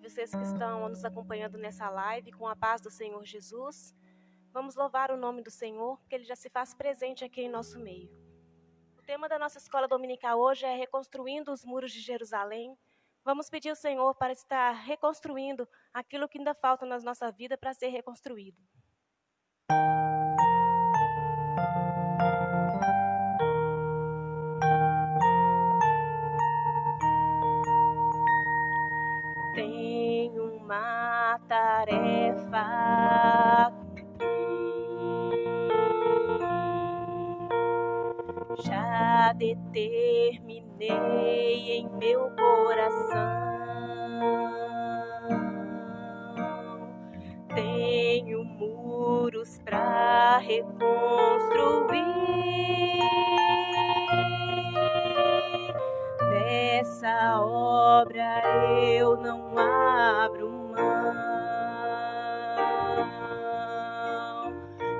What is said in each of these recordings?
vocês que estão nos acompanhando nessa live, com a paz do Senhor Jesus. Vamos louvar o nome do Senhor, porque Ele já se faz presente aqui em nosso meio. O tema da nossa escola dominical hoje é Reconstruindo os Muros de Jerusalém. Vamos pedir ao Senhor para estar reconstruindo aquilo que ainda falta na nossa vida para ser reconstruído. Tenho uma tarefa a cumprir. Já determinei em meu coração. Tenho muros para reconstruir. Dessa obra eu não abro mão.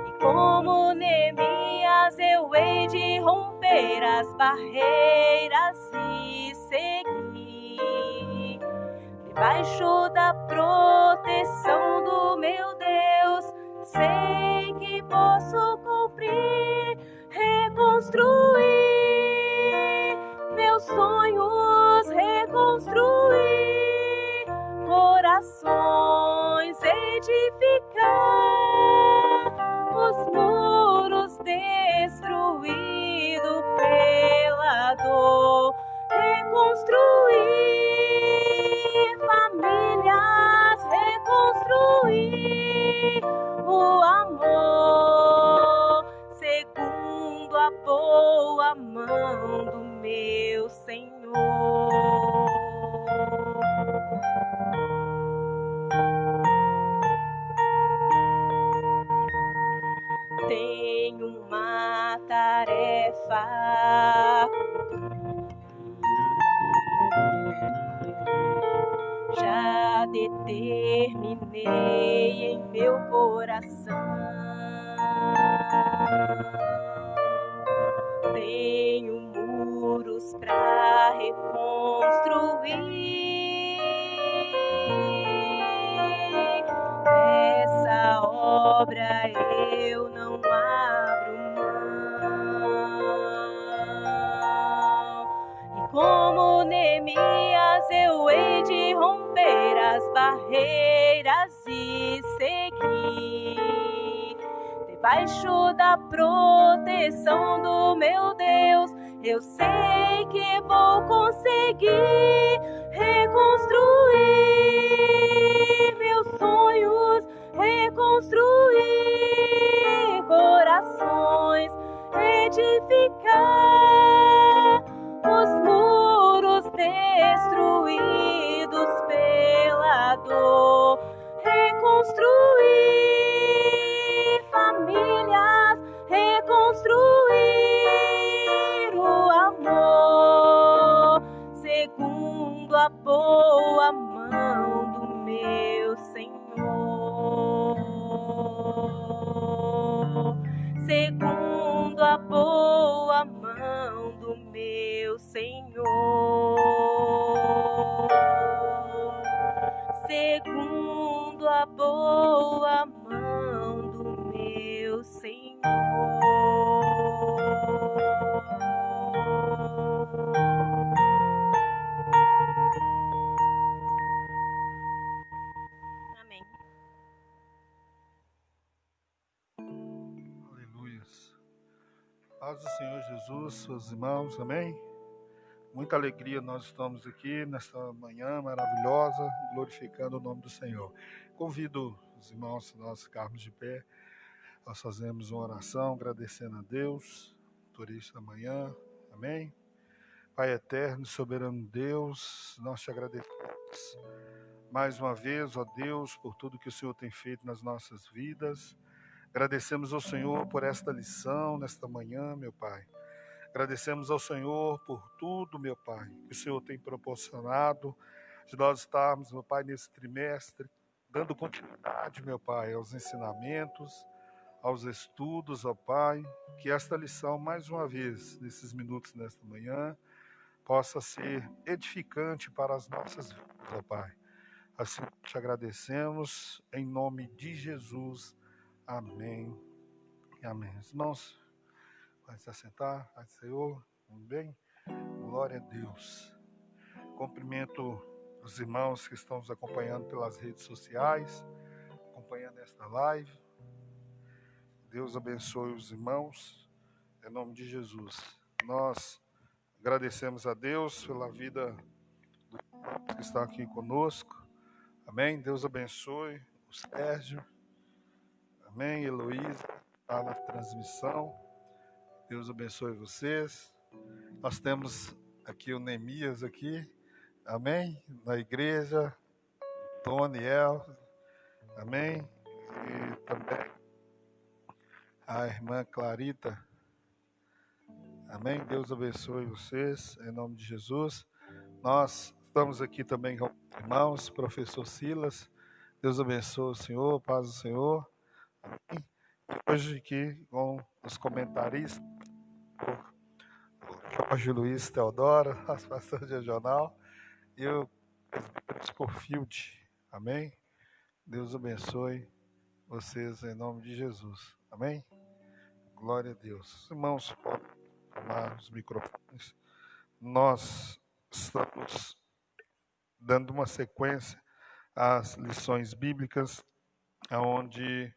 E como Neemias eu hei de romper as barreiras e seguir debaixo da proteção do meu Deus. Sei que posso cumprir, reconstruir meus sonhos, reconstruir corações, edificar os muros destruídos pela dor, reconstruir famílias, reconstruir o amor segundo a boa mão do meu Senhor. Tenho uma tarefa a cumprir. Já determinei em meu coração. Tenho muros para reconstruir. Dessa obra eu não abro mão. E como Neemias eu hei de romper as barreiras e seguir debaixo da proteção do meu Deus. Eu sei que vou conseguir reconstruir meus sonhos, reconstruir corações, edificar os muros destruídos pela dor, reconstruir famílias, reconstruir o amor segundo a boa mão do meu Senhor. Segundo a boa mão do meu Senhor. Segundo a boa mão do meu Senhor. Amém. Aleluias. Paz do Senhor Jesus, seus irmãos, amém? Muita alegria nós estamos aqui nesta manhã maravilhosa, glorificando o nome do Senhor. Convido os irmãos a nós ficarmos de pé, nós fazemos uma oração agradecendo a Deus por esta manhã, amém? Pai eterno e soberano Deus, nós te agradecemos mais uma vez, ó Deus, por tudo que o Senhor tem feito nas nossas vidas. Agradecemos ao Senhor por esta lição nesta manhã, meu Pai. Agradecemos ao Senhor por tudo, meu Pai, que o Senhor tem proporcionado, de nós estarmos, meu Pai, nesse trimestre, dando continuidade, meu Pai, aos ensinamentos, aos estudos, ó Pai, que esta lição, mais uma vez, nesses minutos nesta manhã, possa ser edificante para as nossas vidas, ó Pai. Assim te agradecemos, em nome de Jesus. Amém. Amém. Irmãos, vai se assentar, vai, Senhor. Tudo bem? Glória a Deus. Cumprimento os irmãos que estão nos acompanhando pelas redes sociais, acompanhando esta live. Deus abençoe os irmãos, em nome de Jesus. Nós agradecemos a Deus pela vida dos que estão aqui conosco. Amém? Deus abençoe o Sérgio. Amém? Heloísa está na transmissão. Deus abençoe vocês. Nós temos aqui o Neemias aqui. Amém? Na igreja. Toniel. Amém? E também a irmã Clarita. Amém? Deus abençoe vocês, em nome de Jesus. Nós estamos aqui também com irmãos, professor Silas. Deus abençoe o Senhor, paz do Senhor. Amém? Hoje aqui com os comentaristas, o Jorge Luiz Teodoro, nosso pastor regional, e o Scofield. Amém? Deus abençoe vocês em nome de Jesus. Amém? Glória a Deus. Irmãos, podem tomar os microfones. Nós estamos dando uma sequência às lições bíblicas, onde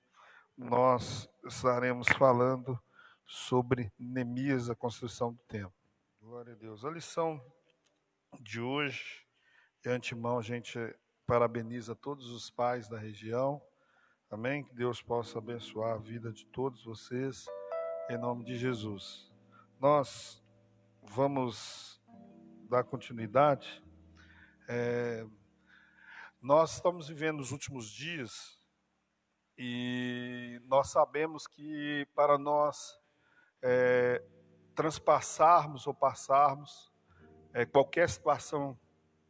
nós estaremos falando sobre Neemias, a construção do templo. Glória a Deus. A lição de hoje, de antemão, a gente parabeniza todos os pais da região. Amém? Que Deus possa abençoar a vida de todos vocês, em nome de Jesus. Nós vamos dar continuidade. Nós estamos vivendo os últimos dias e nós sabemos que para nós transpassarmos ou passarmos qualquer situação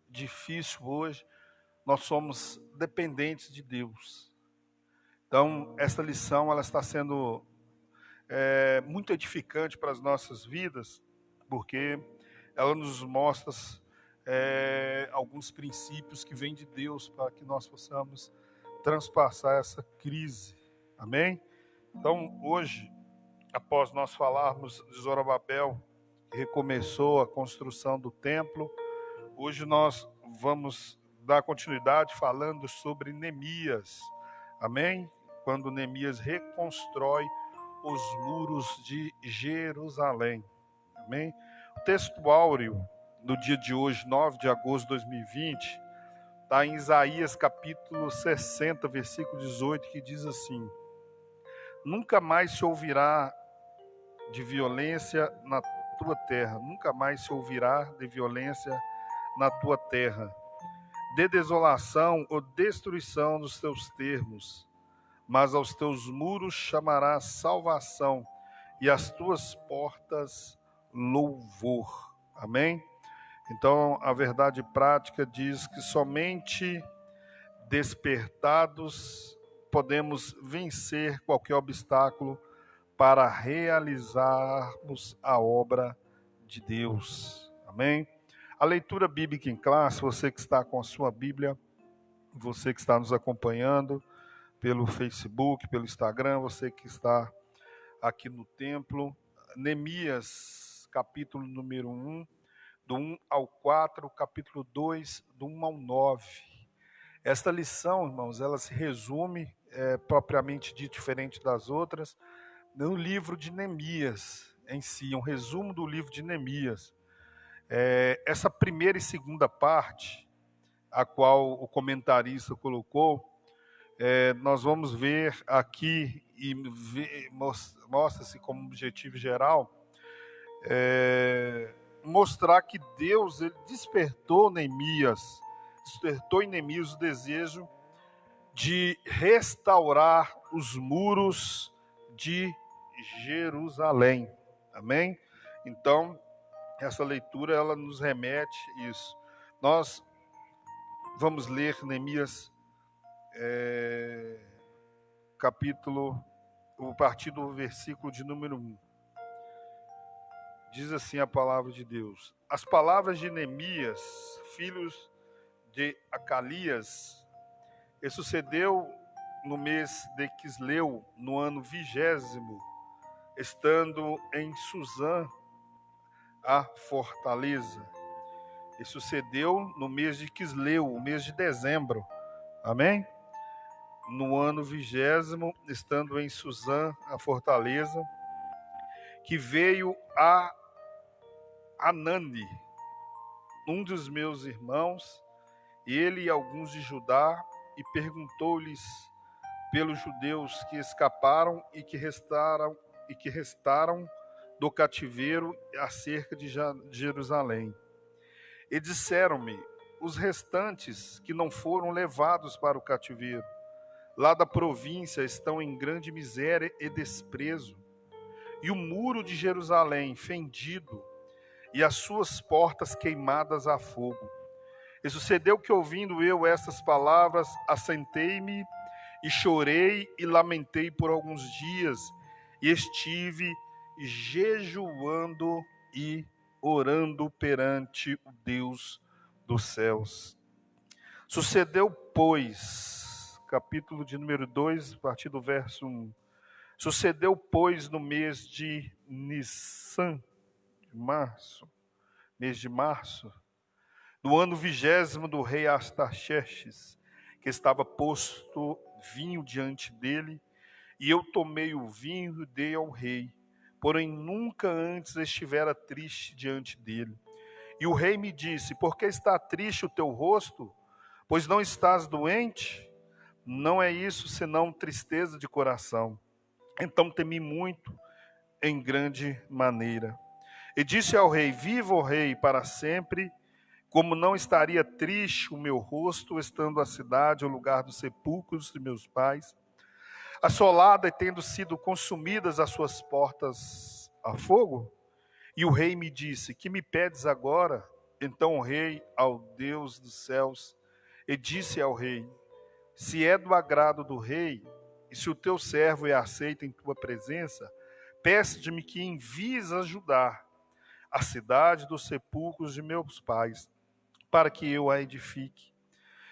difícil hoje, nós somos dependentes de Deus. Então, essa lição ela está sendo muito edificante para as nossas vidas, porque ela nos mostra alguns princípios que vêm de Deus para que nós possamos transpassar essa crise. Amém? Então, hoje, após nós falarmos de Zorobabel, que recomeçou a construção do templo, hoje nós vamos dar continuidade falando sobre Neemias. Amém? Quando Neemias reconstrói os muros de Jerusalém. Amém? O texto áureo no dia de hoje, 9 de agosto de 2020, está em Isaías capítulo 60, versículo 18, que diz assim: nunca mais se ouvirá de violência na tua terra, nunca mais se ouvirá de violência na tua terra, de desolação ou destruição dos teus termos, mas aos teus muros chamarás salvação e às tuas portas louvor. Amém? Então, a verdade prática diz que somente despertados podemos vencer qualquer obstáculo para realizarmos a obra de Deus. Amém? A leitura bíblica em classe, você que está com a sua Bíblia, você que está nos acompanhando pelo Facebook, pelo Instagram, você que está aqui no templo, Neemias, capítulo número 1, do 1 ao 4, capítulo 2, do 1 ao 9. Esta lição, irmãos, ela se resume, propriamente dito, diferente das outras, no livro de Neemias em si, um resumo do livro de Neemias. Essa primeira e segunda parte, a qual o comentarista colocou, nós vamos ver aqui, e mostra-se como objetivo geral, mostrar que Deus ele despertou em Neemias o desejo de restaurar os muros de Jerusalém. Amém? Então, essa leitura ela nos remete a isso. Nós vamos ler Neemias capítulo, a partir do versículo de número 1. Diz assim a palavra de Deus: as palavras de Neemias, filhos de Acalias, E sucedeu no mês de Quisleu, no ano 20º, estando em Suzã, a fortaleza. E sucedeu no mês de Quisleu, o mês de dezembro. Amém? No ano 20º, estando em Suzã, a fortaleza, que veio a Anani, um dos meus irmãos, ele e alguns de Judá, e perguntou-lhes pelos judeus que escaparam e que restaram do cativeiro acerca de Jerusalém. E disseram-me: os restantes que não foram levados para o cativeiro, lá da província, estão em grande miséria e desprezo, e o muro de Jerusalém fendido, e as suas portas queimadas a fogo. E sucedeu que, ouvindo eu estas palavras, assentei-me e chorei e lamentei por alguns dias, e estive jejuando e orando perante o Deus dos céus. Sucedeu, pois, capítulo de número 2, a partir do verso 1. Sucedeu, pois, no mês de Nissan, mês de março, no ano 20º do rei Artaxerxes, que estava posto vinho diante dele, e eu tomei o vinho e dei ao rei, porém nunca antes estivera triste diante dele. E o rei me disse: por que está triste o teu rosto? Pois não estás doente? Não é isso senão tristeza de coração. Então temi muito, em grande maneira. E disse ao rei: viva o rei para sempre. Como não estaria triste o meu rosto, estando a cidade, o lugar dos sepulcros de meus pais, assolada e tendo sido consumidas as suas portas a fogo? E o rei me disse: que me pedes agora? Então o rei, ao Deus dos céus, e disse ao rei: se é do agrado do rei, e se o teu servo é aceito em tua presença, peço-te-me que envies ajudar a cidade dos sepulcros de meus pais, para que eu a edifique.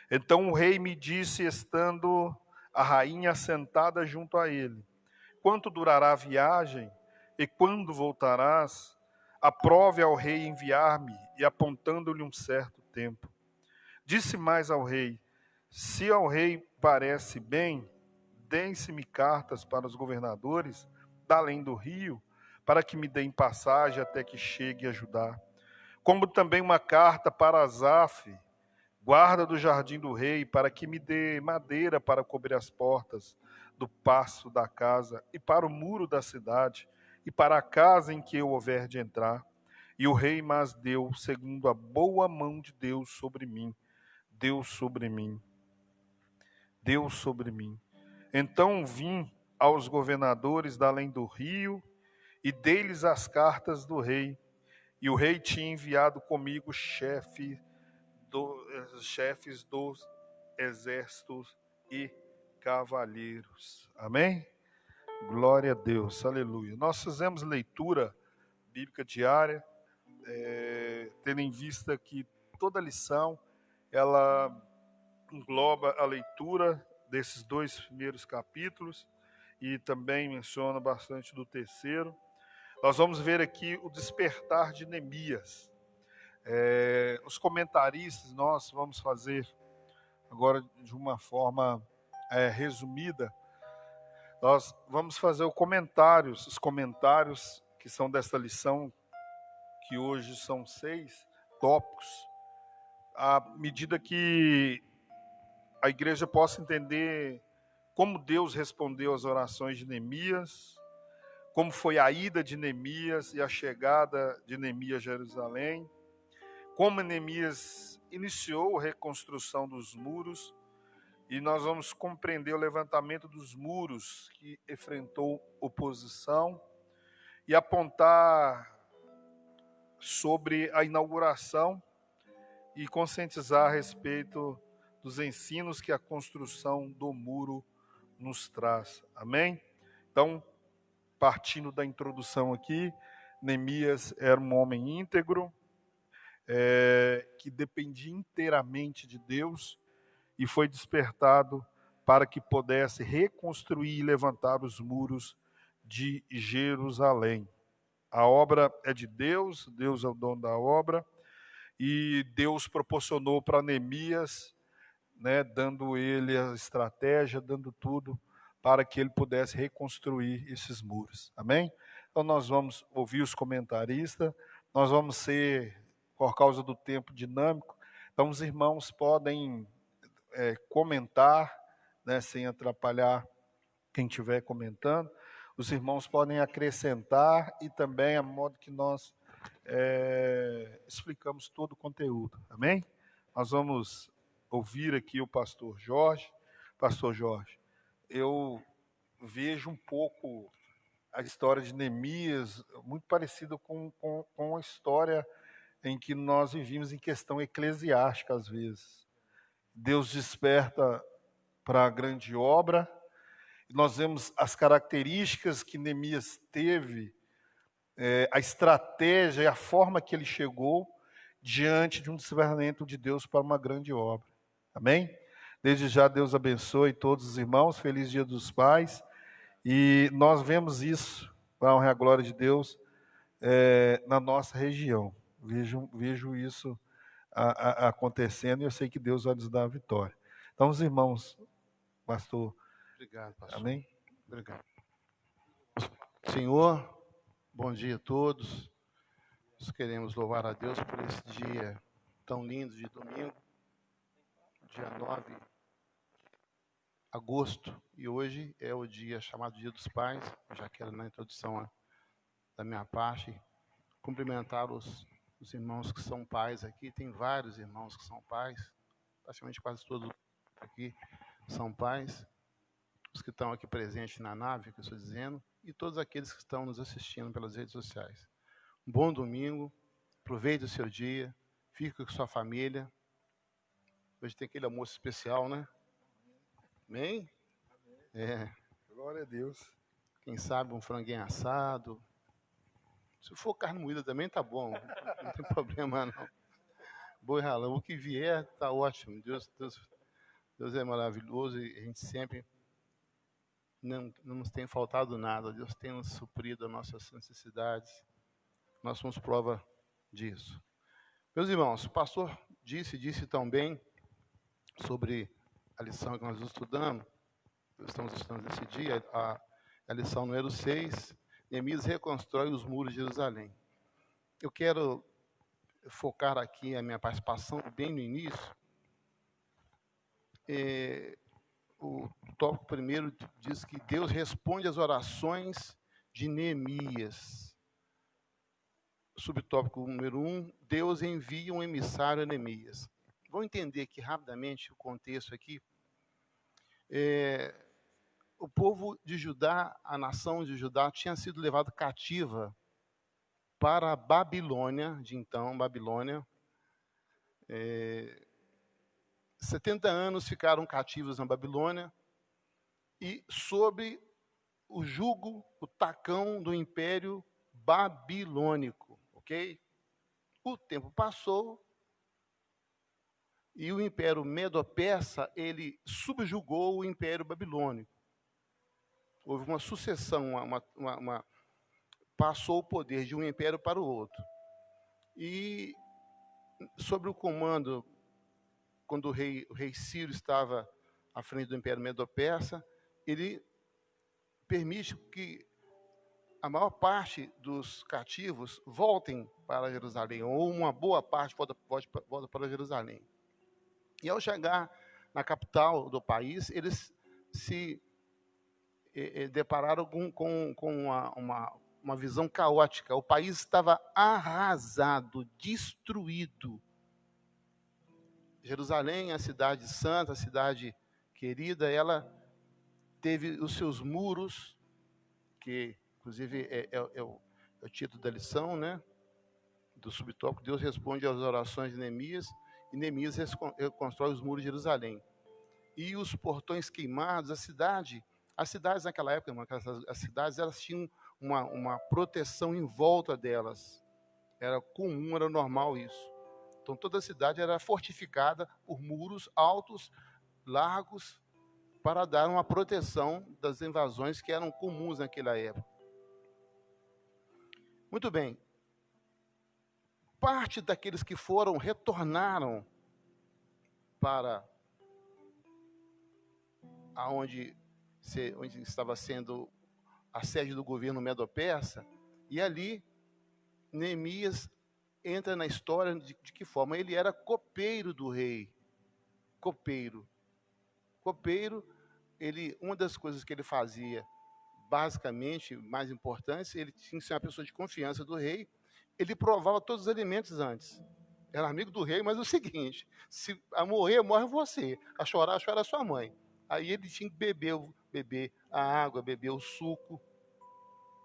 Então o rei me disse, estando a rainha sentada junto a ele: quanto durará a viagem? E quando voltarás? Aprove ao rei enviar-me, e apontando-lhe um certo tempo. Disse mais ao rei: se ao rei parece bem, deem-se-me cartas para os governadores da além do rio, para que me deem passagem até que chegue a Judá. Como também uma carta para Asaf, guarda do jardim do rei, para que me dê madeira para cobrir as portas do paço da casa, e para o muro da cidade, e para a casa em que eu houver de entrar. E o rei mas deu, segundo a boa mão de Deus sobre mim. Deus sobre mim. Deus sobre mim. Então vim aos governadores da além do rio, e dei-lhes as cartas do rei. E o rei tinha enviado comigo chefes dos exércitos e cavalheiros. Amém? Glória a Deus, aleluia. Nós fizemos leitura bíblica diária, tendo em vista que toda lição, ela engloba a leitura desses 2 primeiros capítulos, e também menciona bastante do terceiro. Nós vamos ver aqui o despertar de Neemias. Os comentaristas, nós vamos fazer agora de uma forma resumida. Nós vamos fazer os comentários que são desta lição, que hoje são 6 tópicos, à medida que a igreja possa entender como Deus respondeu às orações de Neemias, como foi a ida de Neemias e a chegada de Neemias a Jerusalém, como Neemias iniciou a reconstrução dos muros, e nós vamos compreender o levantamento dos muros que enfrentou oposição, e apontar sobre a inauguração e conscientizar a respeito dos ensinos que a construção do muro nos traz. Amém? Então, partindo da introdução aqui, Neemias era um homem íntegro, que dependia inteiramente de Deus, e foi despertado para que pudesse reconstruir e levantar os muros de Jerusalém. A obra é de Deus, Deus é o dono da obra, e Deus proporcionou para Neemias, né, dando ele a estratégia, dando tudo para que ele pudesse reconstruir esses muros. Amém? Então nós vamos ouvir os comentaristas, nós vamos ser, por causa do tempo, dinâmico, então os irmãos podem comentar, né, sem atrapalhar quem estiver comentando. Os irmãos podem acrescentar e também a modo que nós explicamos todo o conteúdo. Amém? Nós vamos ouvir aqui o pastor Jorge. Pastor Jorge, eu vejo um pouco a história de Neemias muito parecida com a história em que nós vivimos em questão eclesiástica às vezes. Deus desperta para a grande obra, e nós vemos as características que Neemias teve, a estratégia e a forma que ele chegou diante de um despertamento de Deus para uma grande obra. Amém? Desde já, Deus abençoe todos os irmãos, feliz Dia dos Pais, e nós vemos isso, para a honra e a glória de Deus, na nossa região. Vejo isso acontecendo, e eu sei que Deus vai nos dar a vitória. Então, os irmãos, pastor. Obrigado, pastor. Amém? Obrigado. Senhor, bom dia a todos. Nós queremos louvar a Deus por esse dia tão lindo de domingo, dia 9 de agosto. E hoje é o dia chamado Dia dos Pais. Já quero, na introdução da minha parte, cumprimentar os irmãos que são pais aqui. Tem vários irmãos que são pais, praticamente quase todos aqui são pais. Os que estão aqui presentes na nave, que eu estou dizendo, e todos aqueles que estão nos assistindo pelas redes sociais. Um bom domingo, aproveite o seu dia, fique com sua família. Hoje tem aquele almoço especial, né? Amém? Glória a Deus. Quem sabe um franguinho assado. Se for carne moída também tá bom, não tem problema não. Boi ralão, o que vier tá ótimo. Deus é maravilhoso e a gente sempre não nos tem faltado nada. Deus tem nos suprido as nossas necessidades. Nós somos prova disso. Meus irmãos, o pastor disse tão bem sobre a lição que nós estamos estudando esse dia, a lição número 6, Neemias reconstrói os muros de Jerusalém. Eu quero focar aqui a minha participação bem no início. O tópico primeiro diz que Deus responde às orações de Neemias. Subtópico número 1, Deus envia um emissário a Neemias. Vamos entender aqui rapidamente o contexto aqui. O povo de Judá, a nação de Judá, tinha sido levado cativa para a Babilônia, de então, Babilônia. 70 anos ficaram cativos na Babilônia e sob o jugo, o tacão do Império Babilônico, ok? O tempo passou e o Império Medo-Persa, ele subjugou o Império Babilônico. Houve uma sucessão, passou o poder de um império para o outro. E sobre o comando, quando o rei Ciro estava à frente do Império Medo-Persa, ele permite que a maior parte dos cativos voltem para Jerusalém, ou uma boa parte volta para Jerusalém. E ao chegar na capital do país, eles se depararam com uma visão caótica. O país estava arrasado, destruído. Jerusalém, a cidade santa, a cidade querida, ela teve os seus muros, que inclusive é o título da lição, né? Do subtópico, Deus responde às orações de Neemias, e Neemias reconstrói os muros de Jerusalém. E os portões queimados, as cidades naquela época, as cidades, elas tinham uma proteção em volta delas. Era comum, era normal isso. Então toda a cidade era fortificada por muros altos, largos para dar uma proteção das invasões que eram comuns naquela época. Muito bem. Parte daqueles que foram retornaram para onde estava sendo a sede do governo medo-persa, e ali Neemias entra na história de que forma? Ele era copeiro do rei. Copeiro, uma das coisas que ele fazia, basicamente, mais importante, ele tinha que ser uma pessoa de confiança do rei, ele provava todos os alimentos antes. Era amigo do rei, mas é o seguinte, se a morrer, morre você, a chorar, chora a sua mãe. Aí ele tinha que beber a água, beber o suco,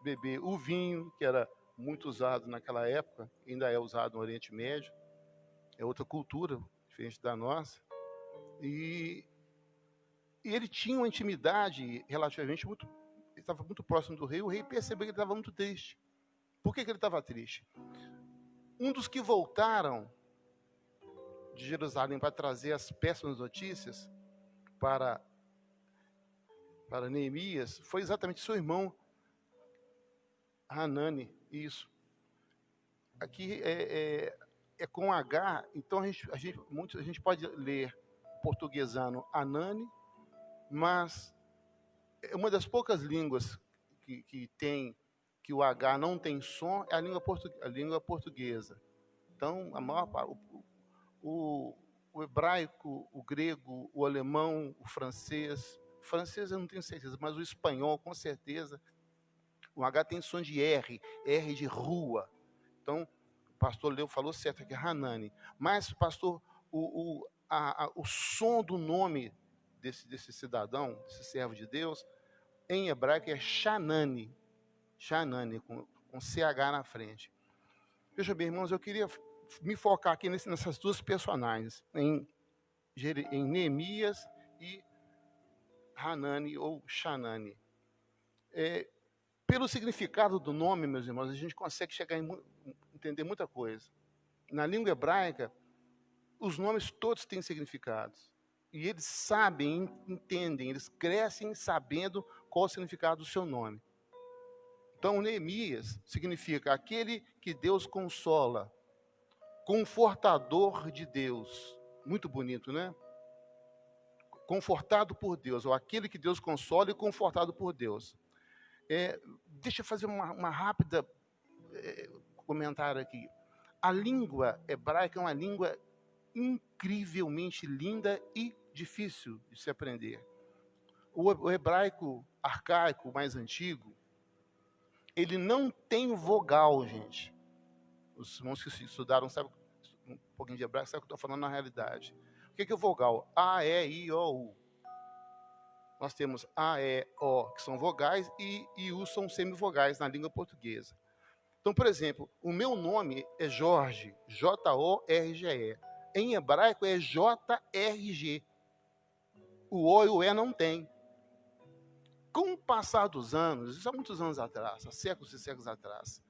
beber o vinho, que era muito usado naquela época, ainda é usado no Oriente Médio, é outra cultura, diferente da nossa. E ele tinha uma intimidade relativamente muito, ele estava muito próximo do rei, o rei percebeu que ele estava muito triste. Por que ele estava triste? Um dos que voltaram de Jerusalém para trazer as péssimas notícias para Neemias foi exatamente seu irmão Hanani. Isso. Aqui é com H, então a gente pode ler portuguesano Hanani, mas é uma das poucas línguas que o H não tem som, é a língua portuguesa. Então, o hebraico, o grego, o alemão, o francês eu não tenho certeza, mas o espanhol, com certeza, o H tem som de R de rua. Então, o pastor Leo falou certo aqui, Hanani. Mas, pastor, o som do nome desse cidadão, desse servo de Deus, em hebraico é Shanani, com CH na frente. Veja bem, irmãos, eu queria me focar aqui nessas duas personagens, em Neemias e Hanani ou Shanani. Pelo significado do nome, meus irmãos, a gente consegue chegar entender muita coisa. Na língua hebraica, os nomes todos têm significados. E eles sabem, entendem, eles crescem sabendo qual o significado do seu nome. Então, Neemias significa aquele que Deus consola, confortador de Deus. Muito bonito, né? Confortado por Deus, ou aquele que Deus consola e confortado por Deus. Deixa eu fazer uma rápida comentário aqui. A língua hebraica é uma língua incrivelmente linda e difícil de se aprender. O hebraico arcaico, mais antigo, ele não tem vogal, gente. Os irmãos que estudaram, sabem um pouquinho de hebraico, sabem o que eu estou falando na realidade. O que é o vogal? A, E, I, O, U. Nós temos A, E, O, que são vogais, e U são semivogais na língua portuguesa. Então, por exemplo, o meu nome é Jorge, Jorge. Em hebraico é JRG. O O e o E não tem. Com o passar dos anos, isso há muitos anos atrás, há séculos e séculos atrás,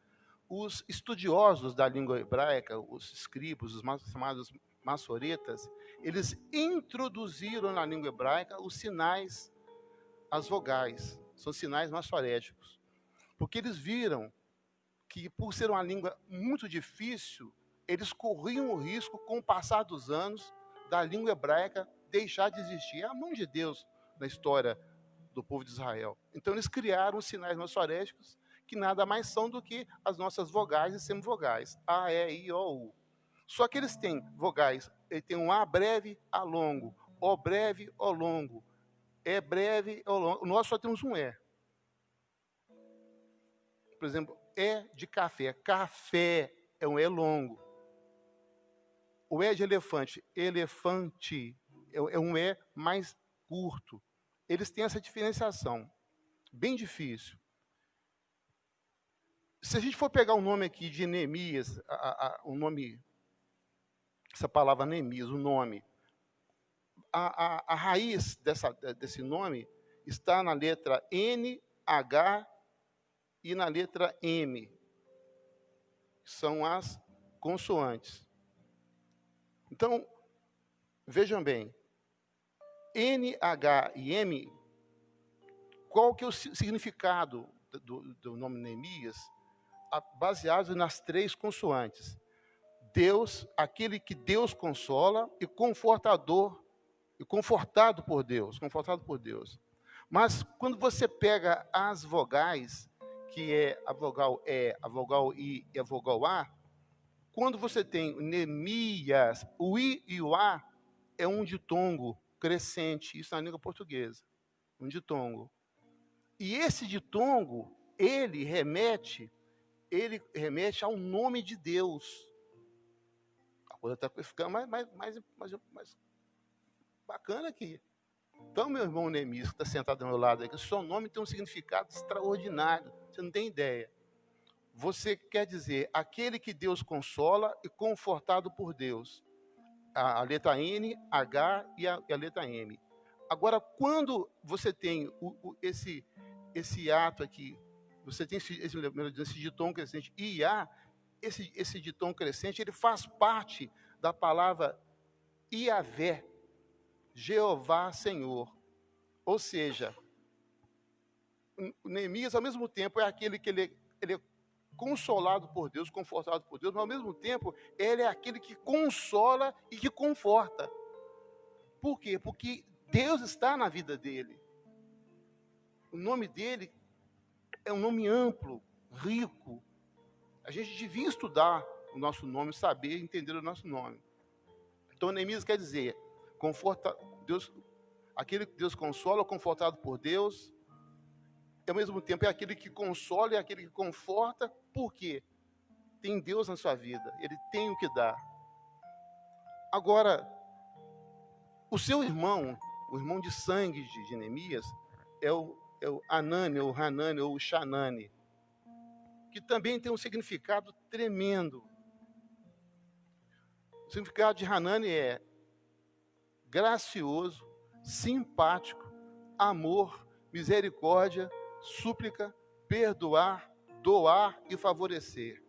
os estudiosos da língua hebraica, os escribos, os chamados maçoretas, eles introduziram na língua hebraica os sinais, as vogais, são sinais maçoréticos, porque eles viram que, por ser uma língua muito difícil, eles corriam o risco, com o passar dos anos, da língua hebraica deixar de existir. É a mão de Deus na história do povo de Israel. Então, eles criaram os sinais maçoréticos, que nada mais são do que as nossas vogais e semivogais. A, E, I, O, U. Só que eles têm vogais, ele tem um A breve, A longo, O breve, O longo, E breve, O longo. Nós só temos um E. Por exemplo, E de café. Café é um E longo. O E de elefante. Elefante é um E mais curto. Eles têm essa diferenciação. Bem difícil. Se a gente for pegar o nome aqui de Neemias, o nome, essa palavra Neemias, o nome, a raiz desse nome está na letra N, H e na letra M, que são as consoantes. Então, vejam bem, N, H e M, qual que é o significado do nome Neemias? Baseado nas 3 consoantes. Deus, aquele que Deus consola, e confortador, e confortado por Deus, confortado por Deus. Mas quando você pega as vogais, que é a vogal E, a vogal I e a vogal A, quando você tem Neemias, o I e o A é um ditongo crescente, isso na língua portuguesa, um ditongo. E esse ditongo, ele remete ao nome de Deus. A coisa está ficando mais bacana aqui. Então, meu irmão Neemias, que está sentado ao meu lado aqui, o seu nome tem um significado extraordinário, você não tem ideia. Você quer dizer, aquele que Deus consola e confortado por Deus. A letra N, H e a letra M. Agora, quando você tem esse ato aqui, você tem esse ditom crescente I e A, esse ditom crescente, ele faz parte da palavra Iavé, Jeová Senhor. Ou seja, Neemias, ao mesmo tempo, é aquele que ele é consolado por Deus, confortado por Deus, mas ao mesmo tempo, ele é aquele que consola e que conforta. Por quê? Porque Deus está na vida dele. O nome dele é um nome amplo, rico. A gente devia estudar o nosso nome, saber entender o nosso nome. Então, Neemias quer dizer, conforta Deus, aquele que Deus consola, confortado por Deus, e ao mesmo tempo é aquele que consola e aquele que conforta, por quê? Tem Deus na sua vida, ele tem o que dar. Agora, o seu irmão, o irmão de sangue de Neemias, é o Anani, ou Hanani, ou Xanani, que também tem um significado tremendo. O significado de Hanani é gracioso, simpático, amor, misericórdia, súplica, perdoar, doar e favorecer.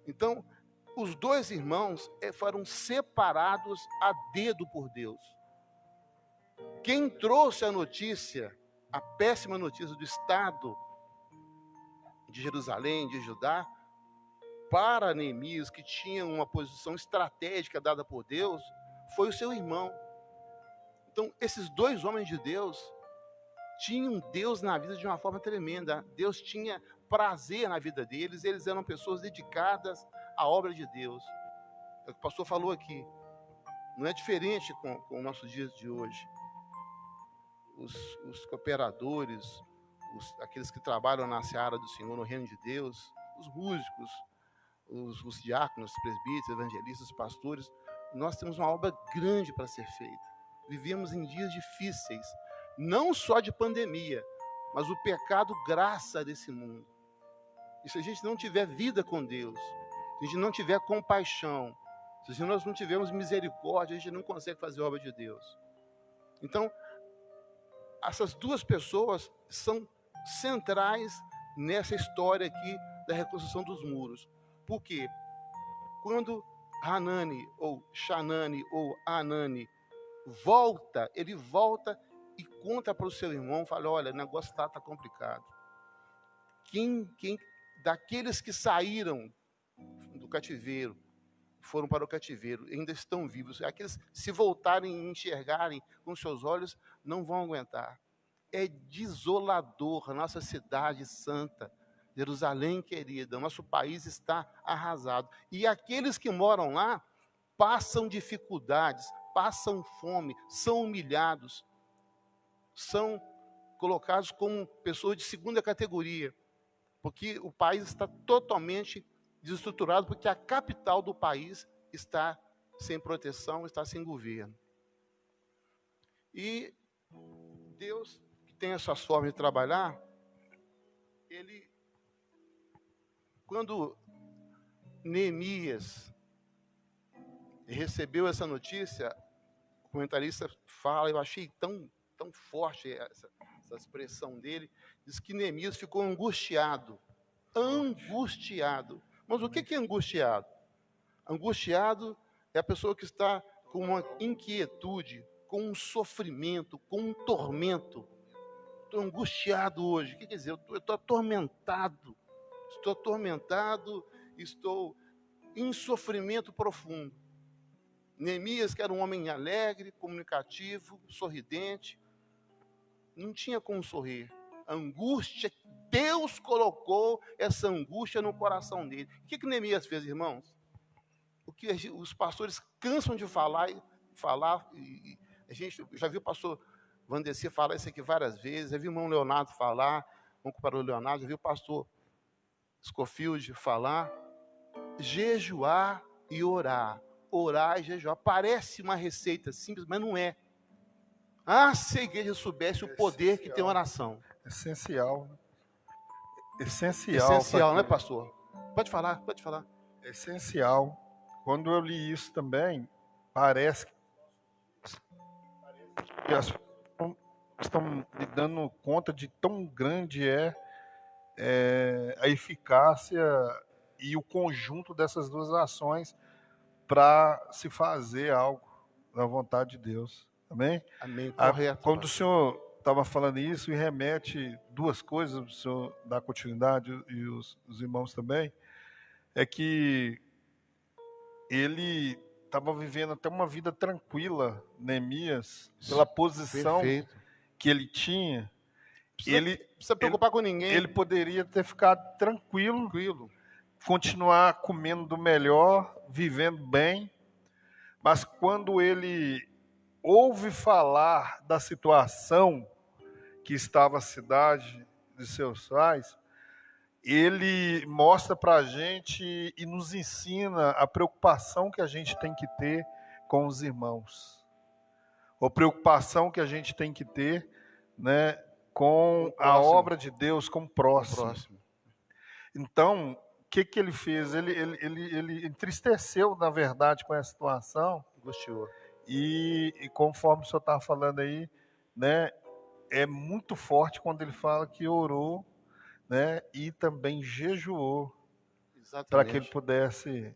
Então, os 2 irmãos foram separados a dedo por Deus. Quem trouxe a notícia, a péssima notícia do estado de Jerusalém, de Judá, para Neemias, que tinha uma posição estratégica dada por Deus, foi o seu irmão. Então, esses 2 homens de Deus tinham Deus na vida de uma forma tremenda. Deus tinha prazer na vida deles, eles eram pessoas dedicadas à obra de Deus. É o que o pastor falou aqui. Não é diferente com os nossos dias de hoje. Os cooperadores, aqueles que trabalham na seara do Senhor, no reino de Deus, os músicos, os diáconos, presbíteros, evangelistas, pastores, nós temos uma obra grande para ser feita. Vivemos em dias difíceis, não só de pandemia, mas o pecado graça desse mundo. E se a gente não tiver vida com Deus, se a gente não tiver compaixão, se nós não tivermos misericórdia, a gente não consegue fazer a obra de Deus. Então, essas 2 pessoas são centrais nessa história aqui da reconstrução dos muros. Por quê? Quando Hanani, ou Xanani, ou Anani, ele volta e conta para o seu irmão, fala, olha, o negócio está complicado. Daqueles que saíram do cativeiro, foram para o cativeiro, ainda estão vivos, aqueles que se voltarem e enxergarem com seus olhos, não vão aguentar. É desolador, a nossa cidade santa, Jerusalém querida, nosso país está arrasado. E aqueles que moram lá passam dificuldades, passam fome, são humilhados, são colocados como pessoas de segunda categoria, porque o país está totalmente desestruturado, porque a capital do país está sem proteção, está sem governo. E Deus, que tem as suas formas de trabalhar, ele, quando Neemias recebeu essa notícia, o comentarista fala, eu achei tão forte essa expressão dele, diz que Neemias ficou angustiado. Mas o que é angustiado? Angustiado é a pessoa que está com uma inquietude, com um sofrimento, com um tormento. Estou angustiado hoje. O que quer dizer? Eu estou atormentado. Estou atormentado, estou em sofrimento profundo. Neemias, que era um homem alegre, comunicativo, sorridente, não tinha como sorrir. A angústia, Deus colocou essa angústia no coração dele. O que Neemias fez, irmãos? O que os pastores cansam de falar, e a gente já viu o pastor Vandeci falar isso aqui várias vezes, já viu o irmão Leonardo falar, vamos comparar o Leonardo, já viu o pastor Scofield falar, jejuar e orar. Orar e jejuar. Parece uma receita simples, mas não é. Ah, se a igreja soubesse o poder que tem oração. Essencial. Essencial, não é, pastor? Pode falar. Essencial. Quando eu li isso também, parece que as pessoas estão me dando conta de tão grande é a eficácia e o conjunto dessas duas ações para se fazer algo na vontade de Deus. Amém? Amém, correto. Quando o senhor estava falando isso, e remete duas coisas, o senhor dá continuidade e os irmãos também, é que ele estava vivendo até uma vida tranquila, Neemias, pela posição que ele tinha. Ele precisa preocupar com ninguém. Ele poderia ter ficado tranquilo, continuar comendo do melhor, vivendo bem, mas quando ele ouve falar da situação que estava a cidade de seus pais, ele mostra para a gente e nos ensina a preocupação que a gente tem que ter com os irmãos, a preocupação que a gente tem que ter, né, com a obra de Deus, com o próximo. Então, o que ele fez? Ele entristeceu, na verdade, com essa situação. Angustiou. E conforme o senhor estava falando aí, né, é muito forte quando ele fala que orou, né, e também jejuou para que ele pudesse,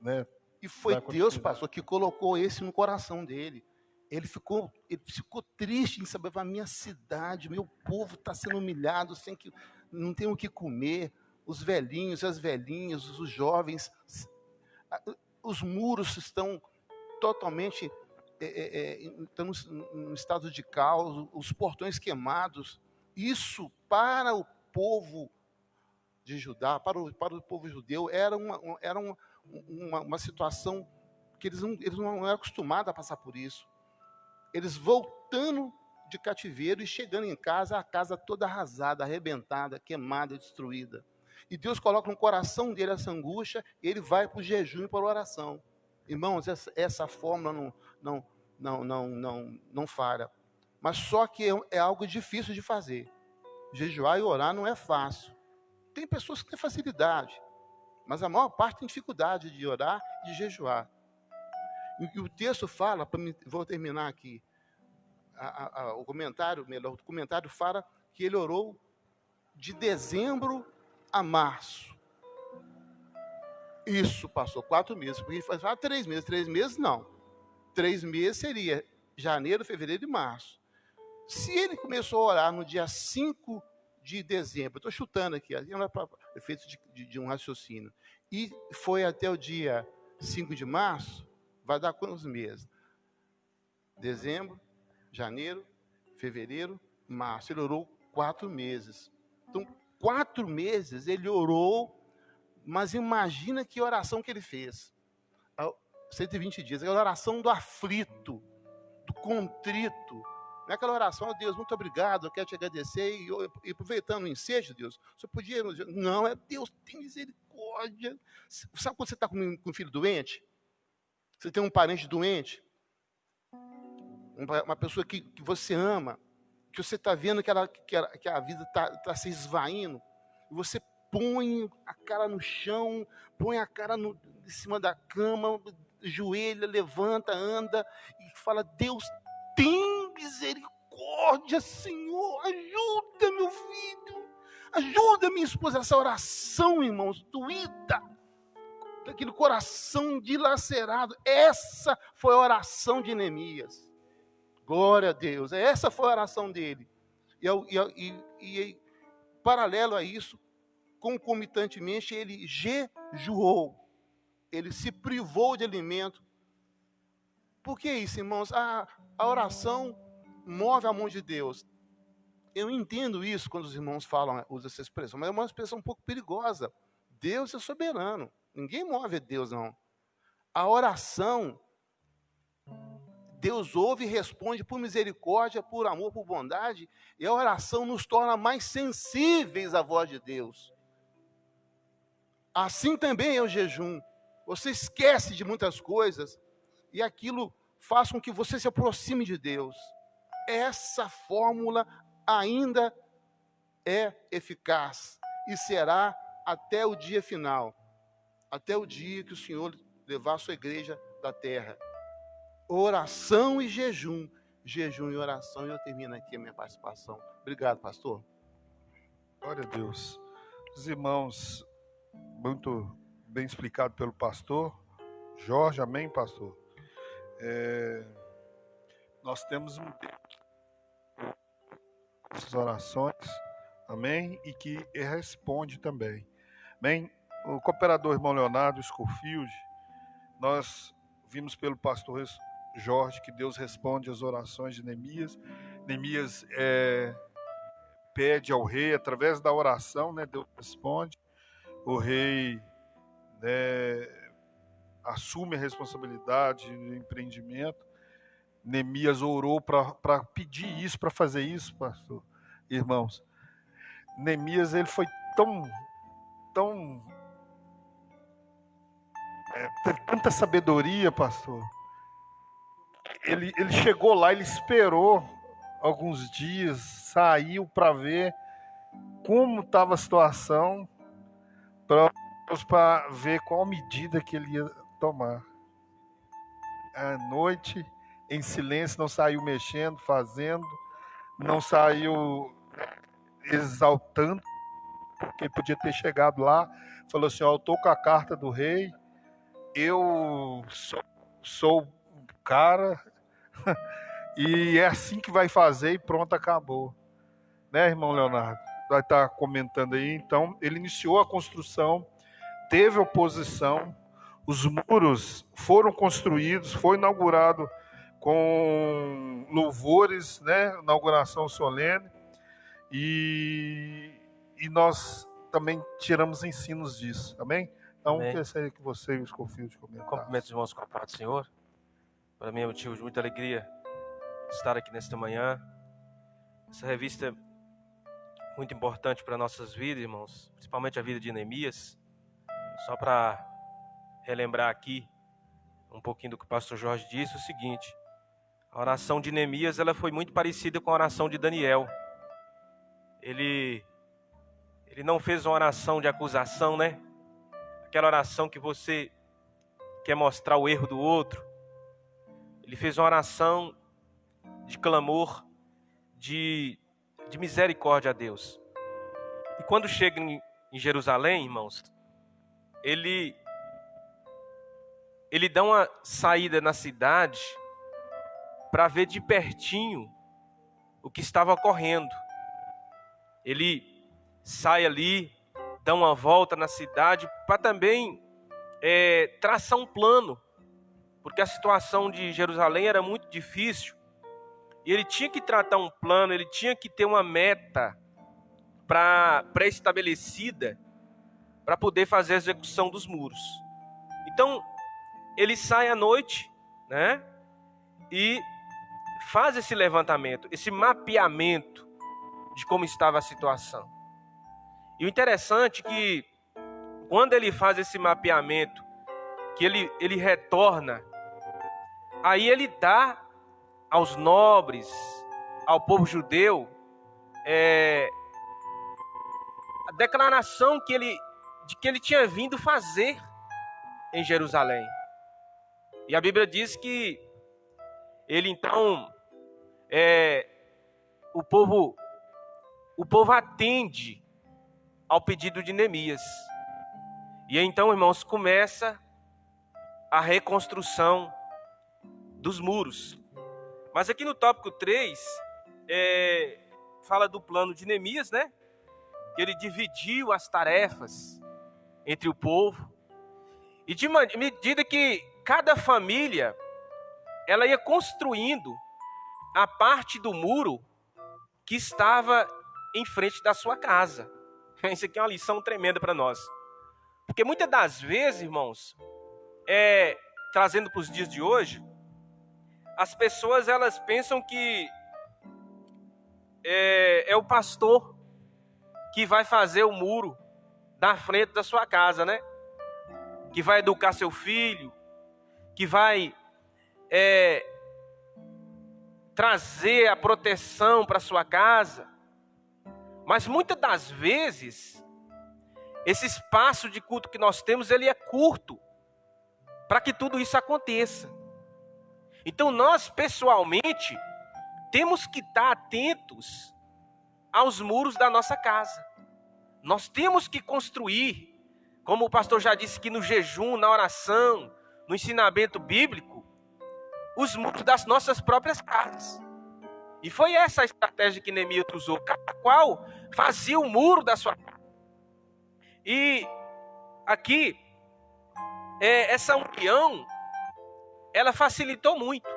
né, e foi Deus, pastor, que colocou esse no coração dele. Ele ficou triste em saber, a minha cidade, meu povo está sendo humilhado, não tem o que comer, os velhinhos, as velhinhas, os jovens, os muros estão totalmente estão no estado de caos, os portões queimados. Isso para o povo de Judá, para o povo judeu, era uma situação que eles não eram acostumados a passar por isso. Eles voltando de cativeiro e chegando em casa, a casa toda arrasada, arrebentada, queimada, destruída. E Deus coloca no coração dele essa angústia, e ele vai para o jejum e para a oração. Irmãos, essa fórmula não falha. Mas só que é algo difícil de fazer. Jejuar e orar não é fácil. Tem pessoas que têm facilidade, mas a maior parte tem dificuldade de orar e de jejuar. E o texto fala, vou terminar aqui, o comentário fala que ele orou de dezembro a março. Isso passou 4 meses, porque ele fala 3 meses. 3 meses não. 3 meses seria janeiro, fevereiro e março. Se ele começou a orar no dia 5 de dezembro, estou chutando aqui, efeito de um raciocínio, e foi até o dia 5 de março, vai dar quantos meses? Dezembro, janeiro, fevereiro, março. Ele orou 4 meses. Então, 4 meses ele orou, mas imagina que oração que ele fez. 120 dias, aquela oração do aflito, do contrito. Não é aquela oração, Deus, muito obrigado, eu quero te agradecer, e aproveitando o ensejo, Deus, você podia... Não, é Deus, tem misericórdia. Sabe quando você está com um filho doente? Você tem um parente doente, uma pessoa que você ama, que você está vendo que a vida está se esvaindo, e você põe a cara no chão, põe a cara em cima da cama, joelha, levanta, anda, e fala, Deus, tem misericórdia, Senhor, ajuda meu filho, ajuda minha esposa. Essa oração, irmãos, doída, aquele coração dilacerado, essa foi a oração de Neemias. Glória a Deus. Essa foi a oração dele. E paralelo a isso, concomitantemente, ele jejuou. Ele se privou de alimento. Por que isso, irmãos? A oração move a mão de Deus. Eu entendo isso quando os irmãos falam, usam essa expressão, mas é uma expressão um pouco perigosa. Deus é soberano. Ninguém move a Deus, não. A oração, Deus ouve e responde por misericórdia, por amor, por bondade, e a oração nos torna mais sensíveis à voz de Deus. Assim também é o jejum. Você esquece de muitas coisas, e aquilo faz com que você se aproxime de Deus. Essa fórmula ainda é eficaz e será até o dia final, até o dia que o Senhor levar a sua igreja da terra. Oração e jejum, jejum e oração. E eu termino aqui a minha participação. Obrigado, pastor. Glória a Deus. Os irmãos, muito bem explicado pelo pastor Jorge, amém, pastor? Nós temos essas orações, amém, e que responde também, amém. O cooperador irmão Leonardo Schofield, nós vimos pelo pastor Jorge que Deus responde às orações de Neemias. Neemias pede ao rei, através da oração, né, Deus responde. O rei, né, assume a responsabilidade do empreendimento. Neemias orou para pedir isso, para fazer isso, pastor, irmãos. Neemias, ele foi teve tanta sabedoria, pastor. Ele chegou lá, ele esperou alguns dias, saiu para ver como estava a situação, para ver qual medida que ele ia tomar. À noite, em silêncio, não saiu mexendo, fazendo, não saiu exaltando, porque podia ter chegado lá, falou assim, eu estou com a carta do rei, eu sou o cara, e é assim que vai fazer e pronto, acabou. Né, irmão Leonardo? Vai estar comentando aí. Então, ele iniciou a construção, teve oposição, os muros foram construídos, foi inaugurado com louvores, né, inauguração solene, e nós também tiramos ensinos disso, amém? Então, gostaria que você e os Schofield comentassem. Cumprimentos, irmãos, com a paz do Senhor. Para mim é motivo de muita alegria estar aqui nesta manhã. Essa revista é muito importante para nossas vidas, irmãos, principalmente a vida de Neemias. Só para relembrar aqui um pouquinho do que o pastor Jorge disse, o seguinte: a oração de Neemias, ela foi muito parecida com a oração de Daniel. Ele não fez uma oração de acusação, né? Aquela oração que você quer mostrar o erro do outro. Ele fez uma oração de clamor, de misericórdia a Deus. E quando chega em Jerusalém, irmãos, ele dá uma saída na cidade para ver de pertinho o que estava ocorrendo. Ele sai ali, dá uma volta na cidade para também traçar um plano, porque a situação de Jerusalém era muito difícil. E ele tinha que tratar um plano, ele tinha que ter uma meta pré-estabelecida para poder fazer a execução dos muros. Então, ele sai à noite, né, e faz esse levantamento, esse mapeamento de como estava a situação. E o interessante é que, quando ele faz esse mapeamento, que ele retorna, aí ele dá aos nobres, ao povo judeu, a declaração de que ele tinha vindo fazer em Jerusalém. E a Bíblia diz que ele então, o povo atende ao pedido de Neemias. E então, irmãos, começa a reconstrução dos muros. Mas aqui no tópico 3, fala do plano de Neemias, né? Que ele dividiu as tarefas entre o povo. E de medida que cada família, ela ia construindo a parte do muro que estava em frente da sua casa. Isso aqui é uma lição tremenda para nós. Porque muitas das vezes, irmãos, trazendo para os dias de hoje, as pessoas elas pensam que é o pastor que vai fazer o muro da frente da sua casa, né? Que vai educar seu filho, que vai trazer a proteção para sua casa. Mas muitas das vezes, esse espaço de culto que nós temos, ele é curto para que tudo isso aconteça. Então nós, pessoalmente, temos que estar atentos aos muros da nossa casa. Nós temos que construir, como o pastor já disse, que no jejum, na oração, no ensinamento bíblico, os muros das nossas próprias casas. E foi essa a estratégia que Neemias usou. Cada qual fazia o muro da sua casa. E aqui, essa união, ela facilitou muito.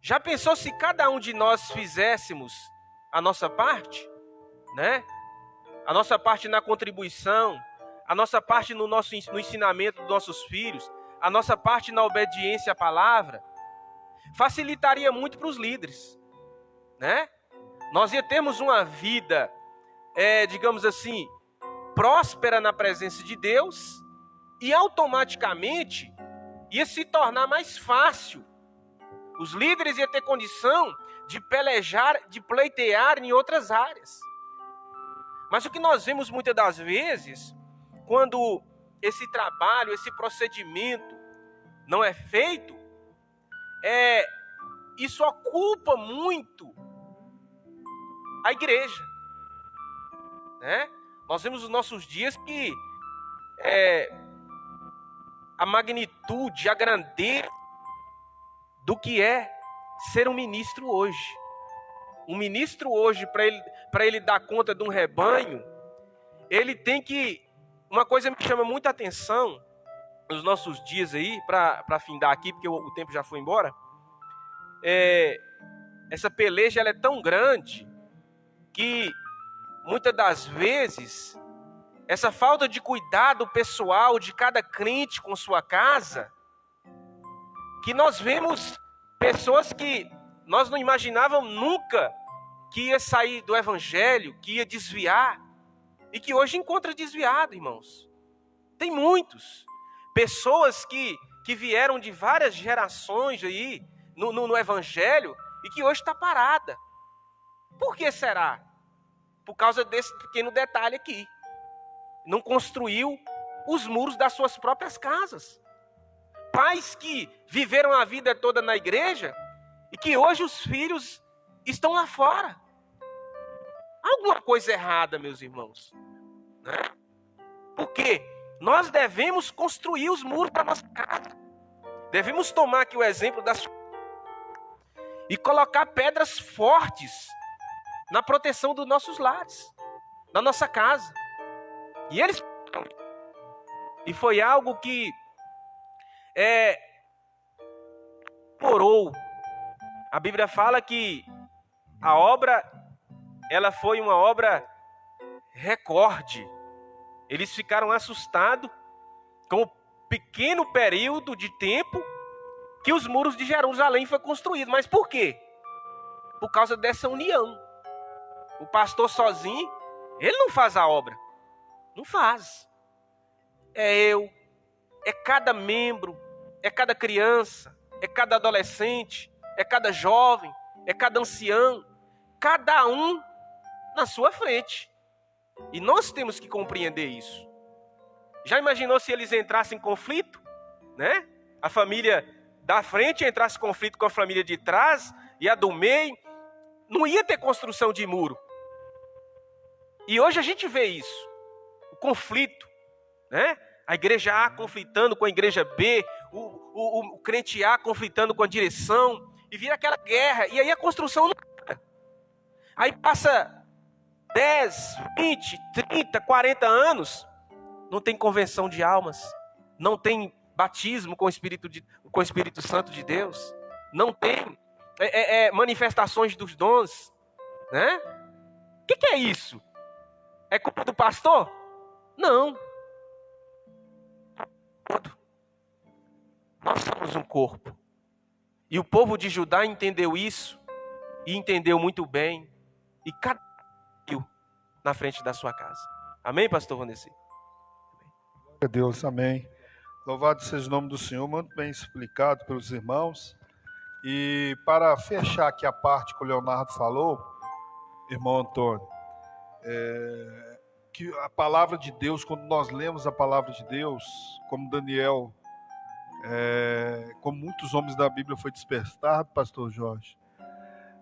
Já pensou se cada um de nós fizéssemos a nossa parte, né? A nossa parte na contribuição, a nossa parte no ensinamento dos nossos filhos, a nossa parte na obediência à palavra, facilitaria muito para os líderes, né? Nós ia termos uma vida, digamos assim, próspera na presença de Deus e automaticamente ia se tornar mais fácil. Os líderes iam ter condição de pelejar, de pleitear em outras áreas. Mas o que nós vemos muitas das vezes, quando esse trabalho, esse procedimento não é feito, isso ocupa muito a igreja, né? Nós vemos nos nossos dias que a magnitude, a grandeza do que é ser um ministro hoje. Um ministro hoje, para ele dar conta de um rebanho, ele tem que... Uma coisa me chama muita atenção nos nossos dias aí, para findar aqui, porque o tempo já foi embora. Essa peleja ela é tão grande que muitas das vezes essa falta de cuidado pessoal de cada crente com sua casa, que nós vemos pessoas que nós não imaginávamos nunca que ia sair do evangelho, que ia desviar, e que hoje encontra desviado, irmãos. Tem muitos. Pessoas que vieram de várias gerações aí no evangelho e que hoje está parada. Por que será? Por causa desse pequeno detalhe aqui. Não construiu os muros das suas próprias casas. Pais que viveram a vida toda na igreja e que hoje os filhos estão lá fora. Alguma coisa errada, meus irmãos, né? Porque nós devemos construir os muros da nossa casa. Devemos tomar aqui o exemplo e colocar pedras fortes na proteção dos nossos lares, da nossa casa. E foi algo que demorou. A Bíblia fala que a obra, ela foi uma obra recorde. Eles ficaram assustados com o pequeno período de tempo que os muros de Jerusalém foram construídos. Mas por quê? Por causa dessa união. O pastor sozinho, ele não faz a obra. Não faz. É cada membro, é cada criança, é cada adolescente, é cada jovem, é cada ancião, cada um na sua frente. E nós temos que compreender isso. Já imaginou se eles entrassem em conflito, né? A família da frente entrasse em conflito com a família de trás e a do meio, não ia ter construção de muro. E hoje a gente vê isso, o conflito, né? A igreja A conflitando com a igreja B, o crente A conflitando com a direção, e vira aquela guerra, e aí a construção não para. Aí passa 10, 20, 30, 40 anos, não tem convenção de almas, não tem batismo com o Espírito Santo de Deus, não tem manifestações dos dons, né? O que é isso? É culpa do pastor? Não. Nós somos um corpo. E o povo de Judá entendeu isso, e entendeu muito bem, e cada um na frente da sua casa. Amém, pastor Vanessa? Glória a Deus, amém. Louvado seja o nome do Senhor, muito bem explicado pelos irmãos. E para fechar aqui a parte que o Leonardo falou, irmão Antônio, que a palavra de Deus, quando nós lemos a palavra de Deus, como Daniel, como muitos homens da Bíblia foi despertado, pastor Jorge,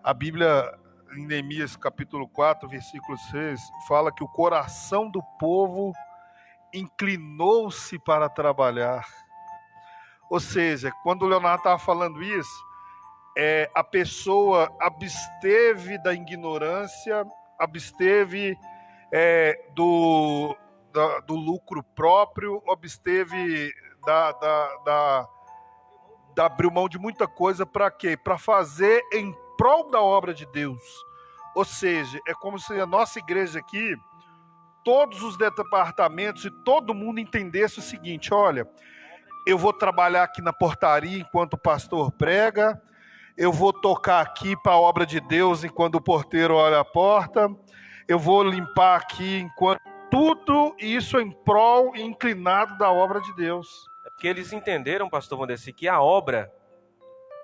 a Bíblia, em Neemias capítulo 4, versículo 6, fala que o coração do povo inclinou-se para trabalhar. Ou seja, quando o Leonardo estava falando isso, a pessoa absteve da ignorância, absteve do lucro próprio, absteve da abriu mão de muita coisa para quê? Para fazer em prol da obra de Deus. Ou seja, é como se a nossa igreja aqui, todos os departamentos e todo mundo entendesse o seguinte: olha, eu vou trabalhar aqui na portaria enquanto o pastor prega, eu vou tocar aqui para a obra de Deus enquanto o porteiro olha a porta, eu vou limpar aqui enquanto... Tudo isso em prol e inclinado da obra de Deus. É porque eles entenderam, pastor Vanessa, que a obra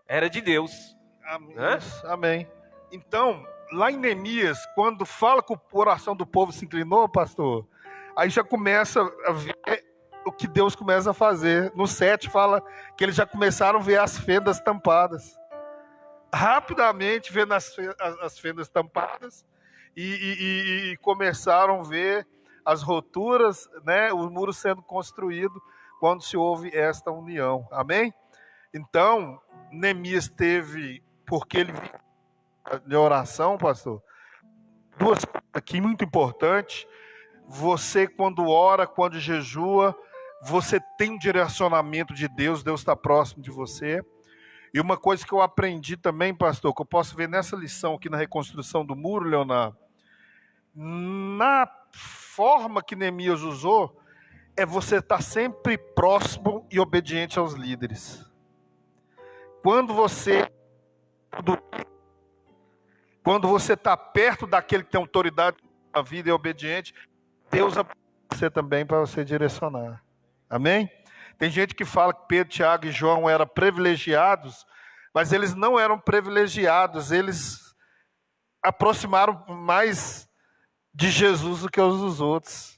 era de Deus. Amém. Amém. Então, lá em Neemias, quando fala que o coração do povo se inclinou, pastor, aí já começa a ver o que Deus começa a fazer. No 7 fala que eles já começaram a ver as fendas tampadas. Rapidamente vendo as fendas tampadas e começaram a ver as roturas, né, os muros sendo construídos quando se houve esta união. Amém? Então, Neemias teve, porque ele de oração, pastor, duas coisas aqui muito importantes. Você, quando ora, quando jejua, você tem um direcionamento de Deus, Deus está próximo de você. E uma coisa que eu aprendi também, pastor, que eu posso ver nessa lição aqui na reconstrução do muro, Leonardo, na forma que Neemias usou, é você estar sempre próximo e obediente aos líderes. Quando você está perto daquele que tem autoridade na vida e é obediente, Deus abençoa você também para você direcionar. Amém? Tem gente que fala que Pedro, Tiago e João eram privilegiados, mas eles não eram privilegiados, eles aproximaram mais de Jesus do que os dos outros.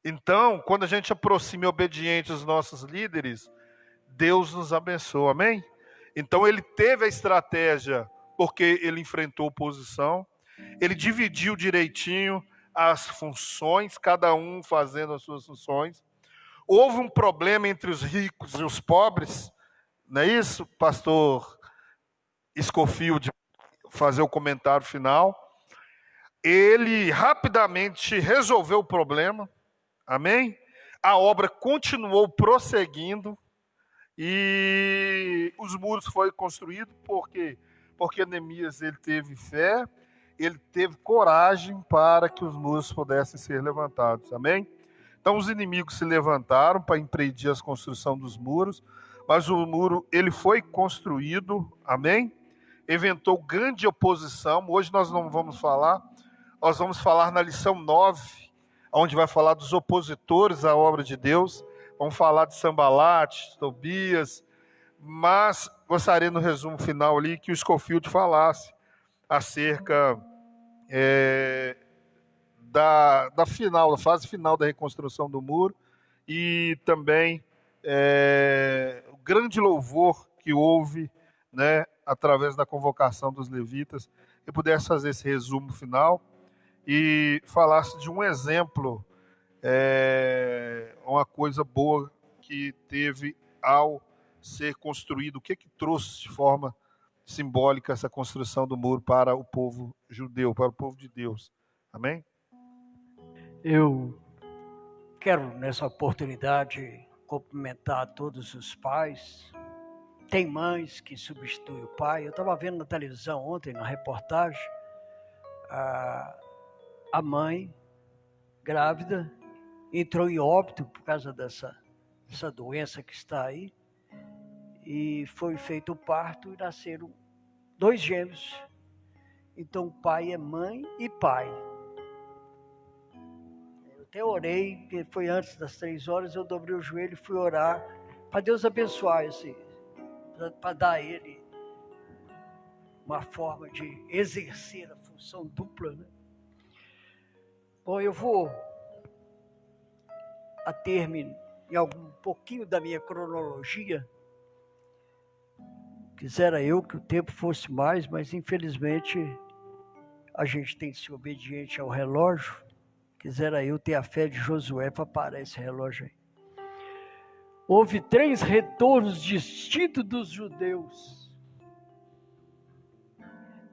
Então, quando a gente aproxima e obediente os nossos líderes, Deus nos abençoa, amém? Então ele teve a estratégia, porque ele enfrentou oposição, ele dividiu direitinho as funções, cada um fazendo as suas funções. Houve um problema entre os ricos e os pobres, não é isso, pastor Scofield, fazer o comentário final. Ele rapidamente resolveu o problema, amém? A obra continuou prosseguindo e os muros foram construídos, por quê? Porque Neemias ele teve fé, ele teve coragem para que os muros pudessem ser levantados, amém? Então os inimigos se levantaram para impedir a construção dos muros, mas o muro ele foi construído, amém? Eventou grande oposição. Hoje nós não vamos falar, nós vamos falar na lição 9, onde vai falar dos opositores à obra de Deus. Vamos falar de Sambalate, Tobias, mas gostaria no resumo final ali que o Scofield falasse acerca da fase final da reconstrução do muro e também o grande louvor que houve, né, através da convocação dos levitas, e pudesse fazer esse resumo final e falasse de um exemplo, uma coisa boa que teve ao ser construído, o que trouxe de forma simbólica essa construção do muro para o povo judeu, para o povo de Deus. Amém? Eu quero, nessa oportunidade, cumprimentar todos os pais. Tem mães que substituem o pai. Eu estava vendo na televisão ontem, na reportagem, a mãe grávida entrou em óbito por causa dessa doença que está aí. E foi feito o parto e nasceram 2 gêmeos. Então o pai é mãe e pai. Eu até orei, porque foi antes das 3 horas, eu dobrei o joelho e fui orar para Deus abençoar para dar a ele uma forma de exercer a função dupla, né? Bom, eu vou a termo em algum pouquinho da minha cronologia. Quisera eu que o tempo fosse mais, mas infelizmente a gente tem que ser obediente ao relógio. Quisera eu ter a fé de Josué para parar esse relógio aí. Houve 3 retornos distintos dos judeus.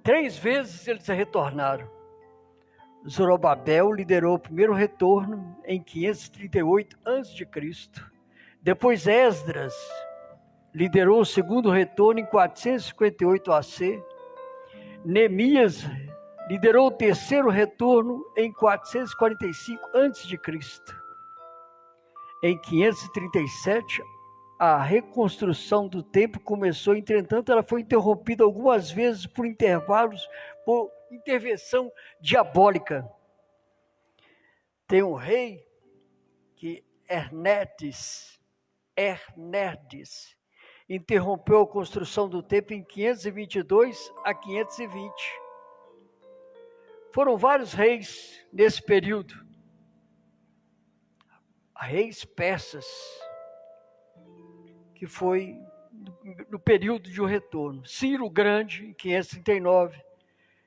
3 vezes eles retornaram. Zorobabel liderou o primeiro retorno em 538 a.C. Depois Esdras liderou o segundo retorno em 458 AC. Neemias liderou o terceiro retorno em 445 a.C. Em 537, a reconstrução do templo começou, entretanto, ela foi interrompida algumas vezes por intervalos, por intervenção diabólica. Tem um rei que Ernedes interrompeu a construção do templo em 522 a 520. Foram vários reis nesse período. Reis persas, que foi no período de um retorno. Ciro o Grande, em 539.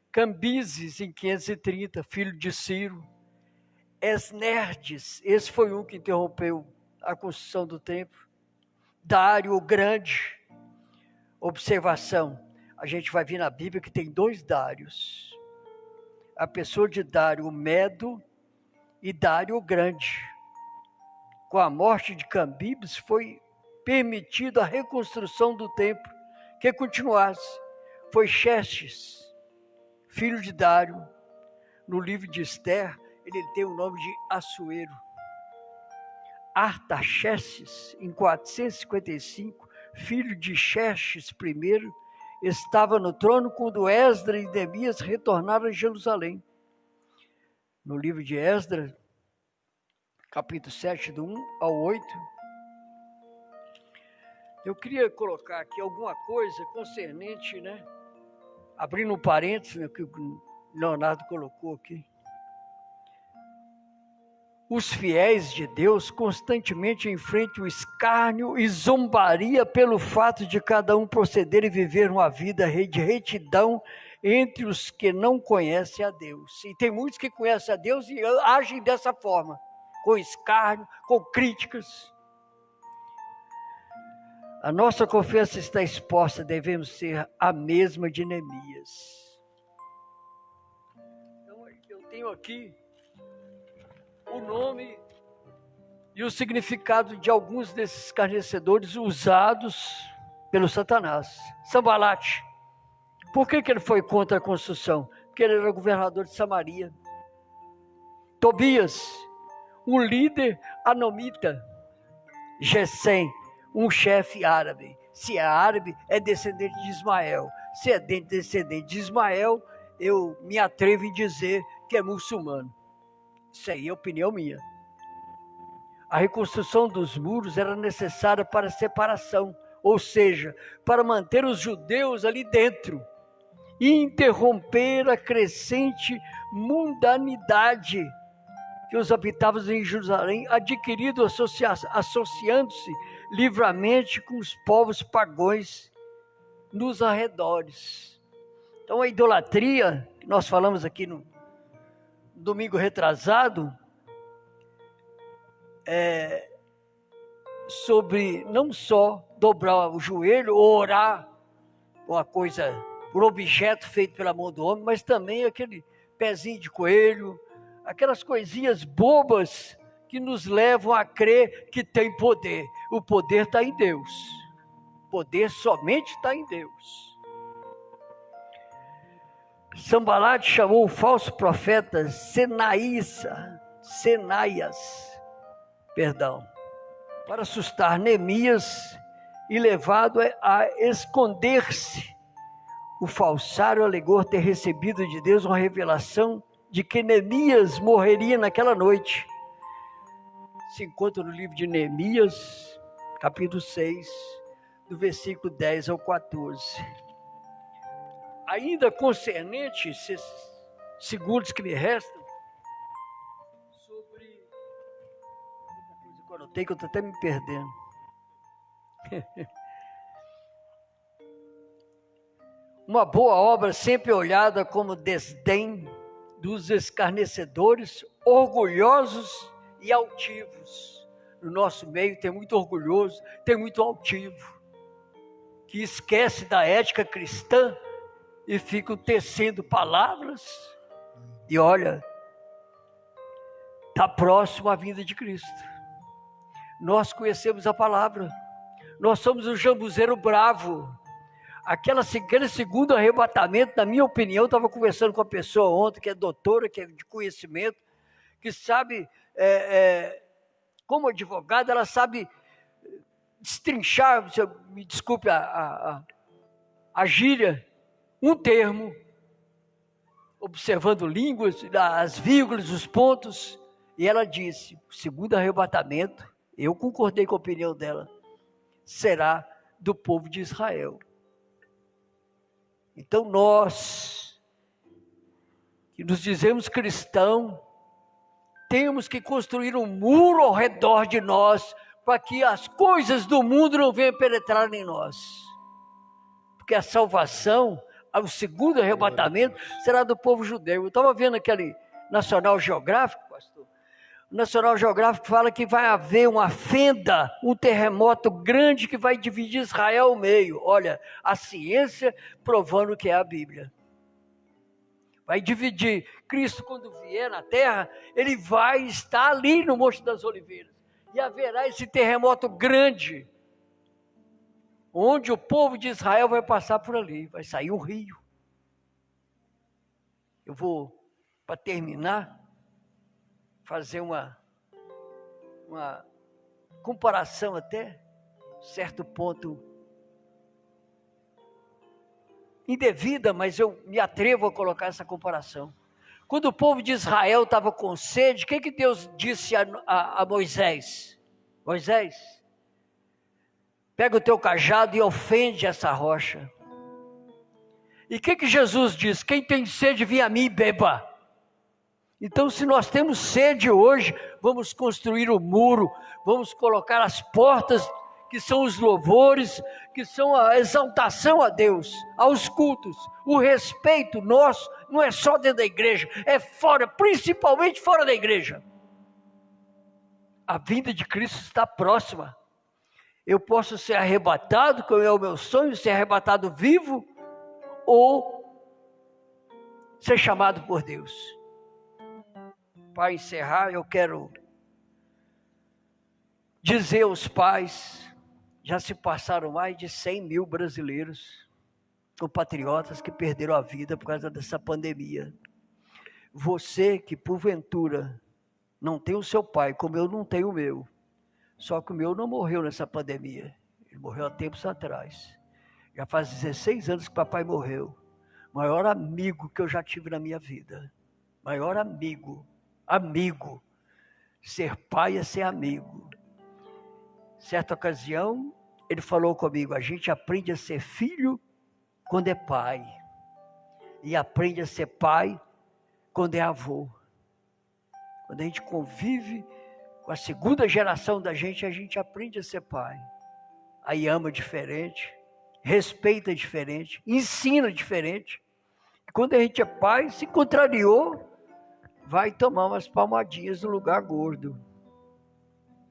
Cambises, em 530, filho de Ciro. Esnerdes, esse foi um que interrompeu a construção do templo. Dário o Grande. Observação, a gente vai ver na Bíblia que tem 2 Dários. A pessoa de Dário o Medo e Dário o Grande. Com a morte de Cambibes foi permitida a reconstrução do templo, que continuasse. Foi Xerxes, filho de Dário. No livro de Esther, ele tem o nome de Assuero. Artaxerxes, em 455, filho de Xerxes I, estava no trono quando Esdras e Neemias retornaram a Jerusalém. No livro de Esdras, capítulo 7, do 1 ao 8, eu queria colocar aqui alguma coisa concernente, né? Abrindo um parênteses, né, que o Leonardo colocou aqui. Os fiéis de Deus constantemente enfrentam o escárnio e zombaria pelo fato de cada um proceder e viver uma vida de retidão entre os que não conhecem a Deus. E tem muitos que conhecem a Deus e agem dessa forma, com escárnio, com críticas. A nossa confiança está exposta, devemos ser a mesma de Neemias. Então, eu tenho aqui o nome e o significado de alguns desses escarnecedores usados pelo Satanás. Sambalate. Por que ele foi contra a construção? Porque ele era governador de Samaria. Tobias, um líder anomita. Gesem, um chefe árabe. Se é árabe, é descendente de Ismael. Se é descendente de Ismael, eu me atrevo em dizer que é muçulmano. Isso aí é opinião minha. A reconstrução dos muros era necessária para a separação, ou seja, para manter os judeus ali dentro e interromper a crescente mundanidade que os habitantes em Jerusalém adquirido associando-se livremente com os povos pagãos nos arredores. Então a idolatria, que nós falamos aqui no domingo retrasado, sobre não só dobrar o joelho ou orar, uma coisa, um objeto feito pela mão do homem, mas também aquele pezinho de coelho, aquelas coisinhas bobas que nos levam a crer que tem poder. O poder está em Deus. O poder somente está em Deus. Sanbalat chamou o falso profeta Senaias, para assustar Neemias e levado a esconder-se. O falsário alegou ter recebido de Deus uma revelação de que Neemias morreria naquela noite. Se encontra no livro de Neemias, capítulo 6, do versículo 10 ao 14. Ainda concernente, esses segundos que me restam, sobre outra coisa que eu anotei, que eu estou até me perdendo. Uma boa obra sempre olhada como desdém dos escarnecedores, orgulhosos e altivos. No nosso meio tem muito orgulhoso, tem muito altivo, que esquece da ética cristã e ficam tecendo palavras. E olha, está próximo à vinda de Cristo. Nós conhecemos a palavra, nós somos o jambuzeiro bravo. Aquele segundo arrebatamento, na minha opinião, eu estava conversando com uma pessoa ontem, que é doutora, que é de conhecimento, que sabe, como advogada, ela sabe destrinchar, me desculpe a gíria, um termo, observando línguas, as vírgulas, os pontos, e ela disse, o segundo arrebatamento, eu concordei com a opinião dela, será do povo de Israel. Então nós, que nos dizemos cristãos, temos que construir um muro ao redor de nós, para que as coisas do mundo não venham penetrar em nós. Porque a salvação, o segundo arrebatamento, será do povo judeu. Eu estava vendo aquele National Geographic, pastor. O National Geographic fala que vai haver uma fenda, um terremoto grande que vai dividir Israel ao meio. Olha, a ciência provando que é a Bíblia. Vai dividir. Cristo, quando vier na terra, ele vai estar ali no Monte das Oliveiras. E haverá esse terremoto grande, onde o povo de Israel vai passar por ali. Vai sair um rio. Eu vou, para terminar, fazer uma comparação até certo ponto indevida, mas eu me atrevo a colocar essa comparação. Quando o povo de Israel estava com sede, o que Deus disse a Moisés? Moisés, pega o teu cajado e ofende essa rocha. E o que Jesus diz? Quem tem sede, vem a mim e beba. Então, se nós temos sede hoje, vamos construir um muro, vamos colocar as portas, que são os louvores, que são a exaltação a Deus, aos cultos. O respeito nosso não é só dentro da igreja, é fora, principalmente fora da igreja. A vinda de Cristo está próxima. Eu posso ser arrebatado, como é o meu sonho, ser arrebatado vivo, ou ser chamado por Deus. Para encerrar, eu quero dizer aos pais, já se passaram mais de 100 mil brasileiros, compatriotas que perderam a vida por causa dessa pandemia. Você que porventura não tem o seu pai, como eu não tenho o meu, só que o meu não morreu nessa pandemia, ele morreu há tempos atrás. Já faz 16 anos que o papai morreu. Maior amigo que eu já tive na minha vida. Maior amigo. Amigo. Ser pai é ser amigo. Certa ocasião, ele falou comigo, a gente aprende a ser filho quando é pai. E aprende a ser pai quando é avô. Quando a gente convive com a segunda geração da gente, a gente aprende a ser pai. Aí ama diferente, respeita diferente, ensina diferente. E quando a gente é pai, se contrariou, vai tomar umas palmadinhas no lugar gordo.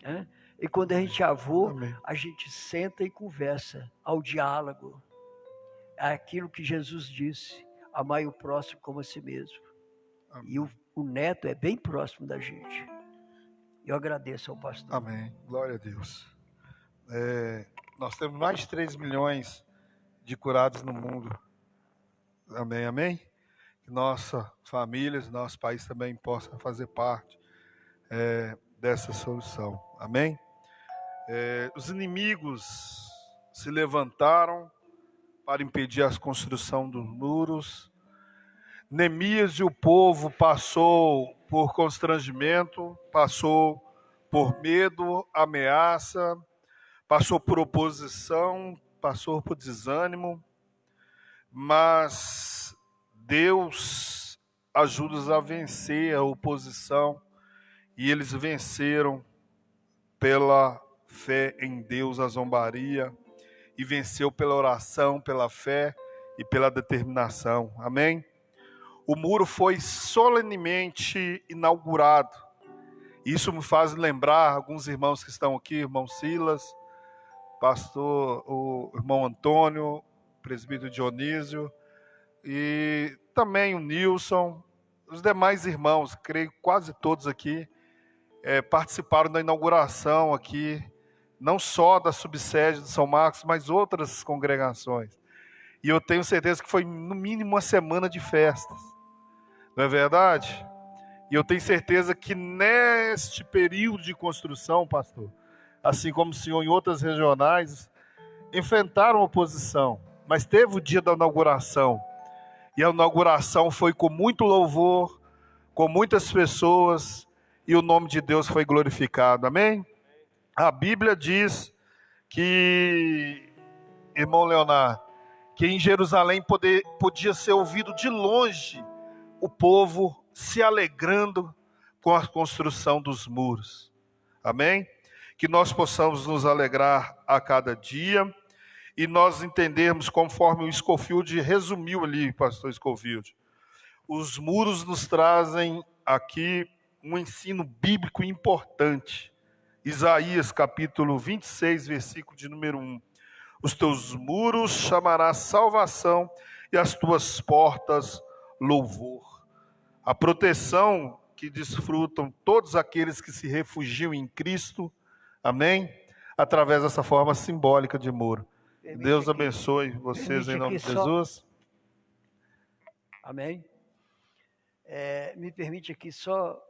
Né? E quando a gente é avô, a gente senta e conversa, ao diálogo. aquilo que Jesus disse, amai o próximo como a si mesmo. Amém. E o neto é bem próximo da gente. Eu agradeço ao pastor. Amém. Glória a Deus. Nós temos mais de 3 milhões de curados no mundo. Amém, amém? Que nossa família, nosso país também possa fazer parte dessa solução. Amém? Os inimigos se levantaram para impedir a construção dos muros. Neemias e o povo passou por constrangimento, passou por medo, ameaça, passou por oposição, passou por desânimo, mas Deus ajuda-os a vencer a oposição e eles venceram pela fé em Deus a zombaria e venceu pela oração, pela fé e pela determinação. Amém? O muro foi solenemente inaugurado. Isso me faz lembrar alguns irmãos que estão aqui, irmão Silas, pastor, o irmão Antônio, o presbítero Dionísio, e também o Nilson, os demais irmãos, creio que quase todos aqui, participaram da inauguração aqui, não só da subsede de São Marcos, mas outras congregações. E eu tenho certeza que foi no mínimo uma semana de festas. Não é verdade? E eu tenho certeza que neste período de construção, pastor, assim como o senhor em outras regionais, enfrentaram oposição, mas teve o dia da inauguração. E a inauguração foi com muito louvor, com muitas pessoas, e o nome de Deus foi glorificado. Amém? A Bíblia diz que, irmão Leonardo, que em Jerusalém podia ser ouvido de longe o povo se alegrando com a construção dos muros. Amém? Que nós possamos nos alegrar a cada dia e nós entendermos, conforme o Scofield resumiu ali, pastor Scofield, os muros nos trazem aqui um ensino bíblico importante. Isaías capítulo 26, versículo de número 1. Os teus muros chamarás salvação e as tuas portas louvor. A proteção que desfrutam todos aqueles que se refugiam em Cristo, amém? Através dessa forma simbólica de muro. Deus abençoe vocês em nome de Jesus. Amém? Me permite aqui só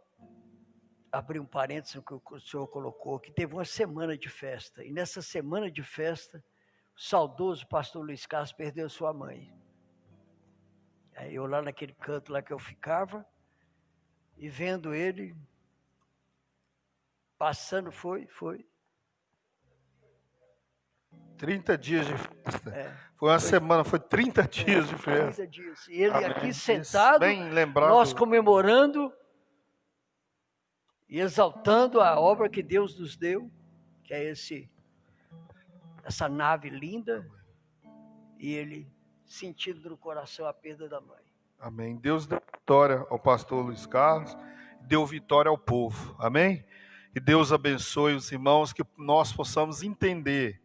abrir um parênteses no que o senhor colocou, que teve uma semana de festa. E nessa semana de festa, o saudoso pastor Luiz Carlos perdeu sua mãe. Aí eu lá naquele canto lá que eu ficava, e vendo ele, passando, foi. 30 dias de festa. Foi uma semana, foi 30 dias de festa. 30 dias. E ele Amém. aqui sentado, bem lembrado, nós comemorando e exaltando a obra que Deus nos deu, que é essa nave linda, e ele sentindo no coração a perda da mãe. Amém. Deus deu vitória ao pastor Luiz Carlos, deu vitória ao povo. Amém? E Deus abençoe os irmãos, que nós possamos entender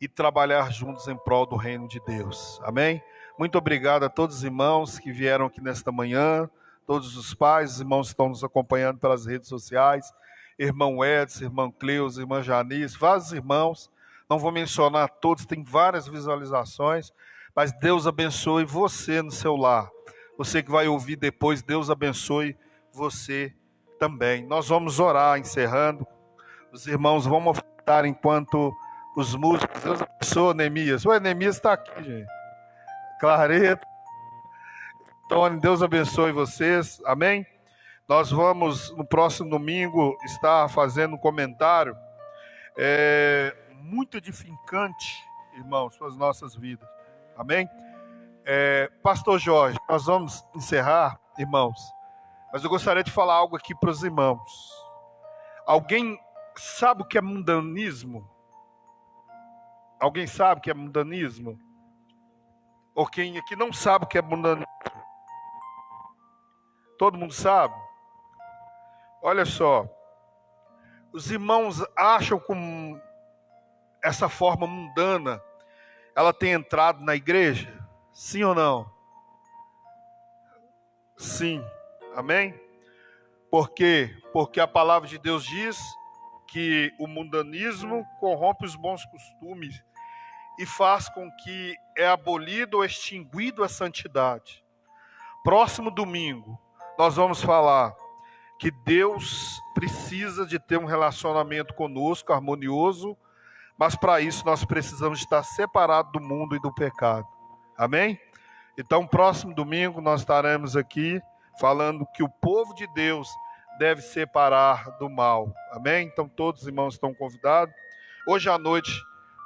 e trabalhar juntos em prol do reino de Deus. Amém? Muito obrigado a todos os irmãos que vieram aqui nesta manhã, todos os pais, os irmãos que estão nos acompanhando pelas redes sociais, irmão Edson, irmã Cleusa, irmã Janice, vários irmãos, não vou mencionar todos, tem várias visualizações, mas Deus abençoe você no seu lar. Você que vai ouvir depois, Deus abençoe você também. Nós vamos orar, encerrando. Os irmãos vão ofertar enquanto os músicos. Deus abençoe Neemias. O Neemias está aqui, gente. Clareta. Tony, Deus abençoe vocês. Amém? Nós vamos, no próximo domingo, estar fazendo um comentário muito edificante, irmãos, para as nossas vidas. Amém? Pastor Jorge, nós vamos encerrar, irmãos, mas eu gostaria de falar algo aqui para os irmãos. Alguém sabe o que é mundanismo? Alguém sabe o que é mundanismo? Ou quem aqui não sabe o que é mundanismo? Todo mundo sabe? Olha só, os irmãos acham que essa forma mundana, ela tem entrado na igreja? Sim ou não? Sim. Amém? Por quê? Porque a palavra de Deus diz que o mundanismo corrompe os bons costumes e faz com que é abolida ou extinguida a santidade. Próximo domingo, nós vamos falar que Deus precisa de ter um relacionamento conosco harmonioso, mas para isso nós precisamos estar separados do mundo e do pecado. Amém? Então, próximo domingo nós estaremos aqui falando que o povo de Deus deve separar do mal. Amém? Então, todos os irmãos estão convidados. Hoje à noite,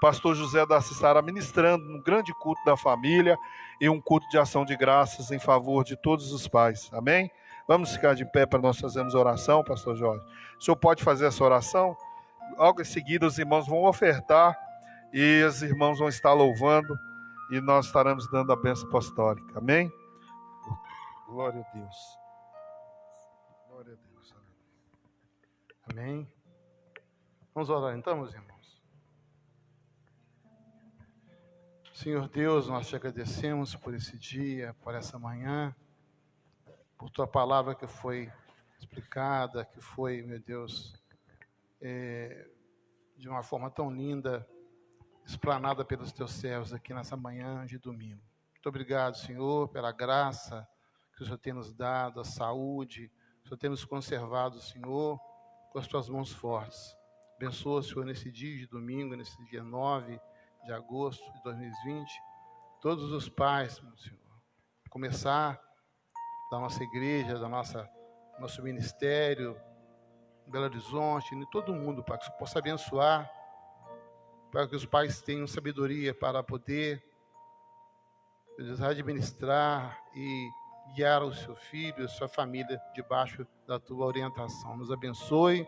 pastor José da Assis estará ministrando um grande culto da família e um culto de ação de graças em favor de todos os pais. Amém? Vamos ficar de pé para nós fazermos oração, pastor Jorge. O senhor pode fazer essa oração? Logo em seguida, os irmãos vão ofertar e os irmãos vão estar louvando e nós estaremos dando a bênção apostólica. Amém? Glória a Deus. Glória a Deus. Amém. Vamos orar então, meus irmãos. Senhor Deus, nós te agradecemos por esse dia, por essa manhã, por tua palavra que foi explicada, que foi, meu Deus, de uma forma tão linda, explanada pelos teus servos aqui nessa manhã de domingo. Muito obrigado, Senhor, pela graça que o Senhor tem nos dado, a saúde, o Senhor tem nos conservado, Senhor, com as tuas mãos fortes. Abençoa, Senhor, nesse dia de domingo, nesse dia 9 de agosto de 2020, todos os pais, meu Senhor, começar da nossa igreja, nosso ministério, Belo Horizonte, em todo mundo, para que o Senhor possa abençoar, para que os pais tenham sabedoria para poder administrar e guiar o seu filho, a sua família, debaixo da tua orientação. Nos abençoe,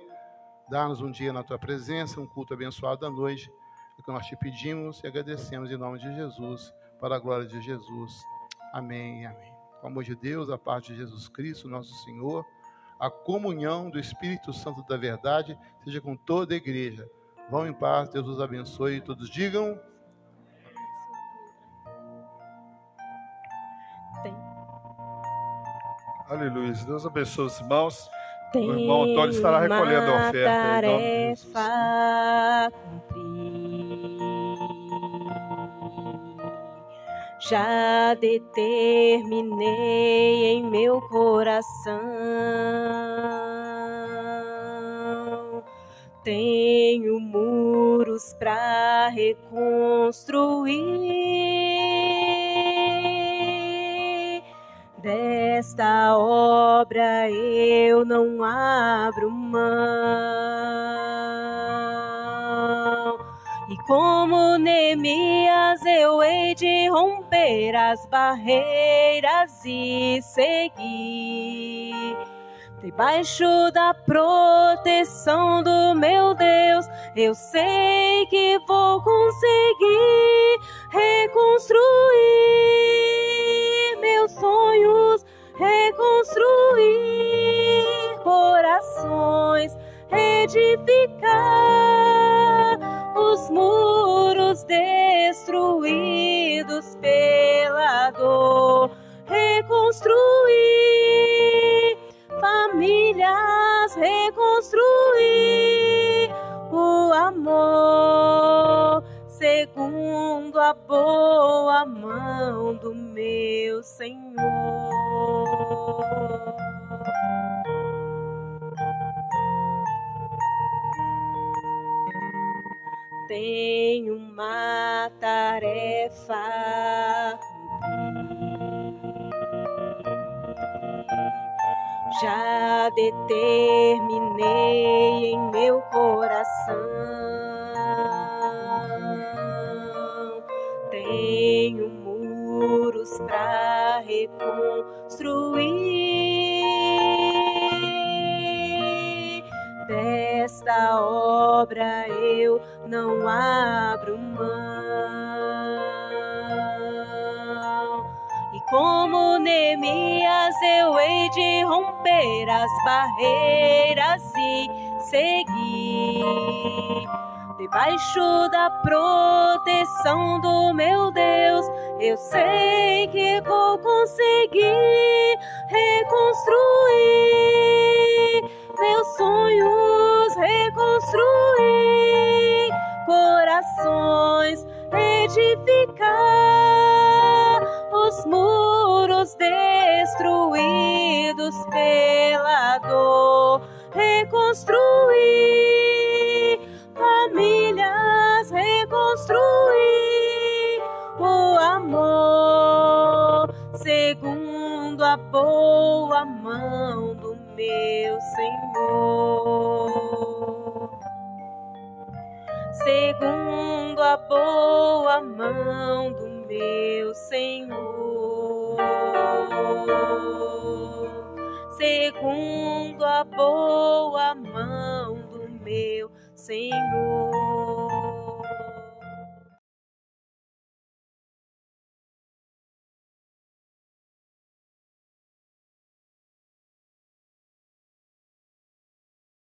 dá-nos um dia na tua presença, um culto abençoado da noite, é o que nós te pedimos e agradecemos em nome de Jesus, para a glória de Jesus. Amém e amém. Com o amor de Deus, a paz de Jesus Cristo, nosso Senhor, a comunhão do Espírito Santo da verdade, seja com toda a igreja. Vão em paz, Deus os abençoe. Todos digam... Aleluia. Deus abençoe os irmãos. O irmão Antônio estará recolhendo a oferta. Em nome de Jesus. Já determinei em meu coração, tenho muros para reconstruir. Desta obra eu não abro mão. E como Neemias eu hei de romper as barreiras e seguir. Debaixo da proteção do meu Deus, eu sei que vou conseguir reconstruir meus sonhos, reconstruir corações, edificar os muros destruídos pela dor, reconstruir famílias, reconstruir o amor segundo a boa mão do meu Senhor. Tenho uma tarefa a cumprir. Já determinei em meu coração, tenho muros para reconstruir. Desta obra eu não abro mão. E como Neemias eu hei de romper as barreiras e seguir. Debaixo da proteção do meu Deus, Eu sei que vou conseguir reconstruir meus sonhos, reconstruir corações, edificar os muros destruídos pela dor, reconstruir famílias, reconstruir o amor segundo a boa mão do meu Senhor. Segundo a boa mão do meu Senhor. Segundo a boa mão do meu Senhor.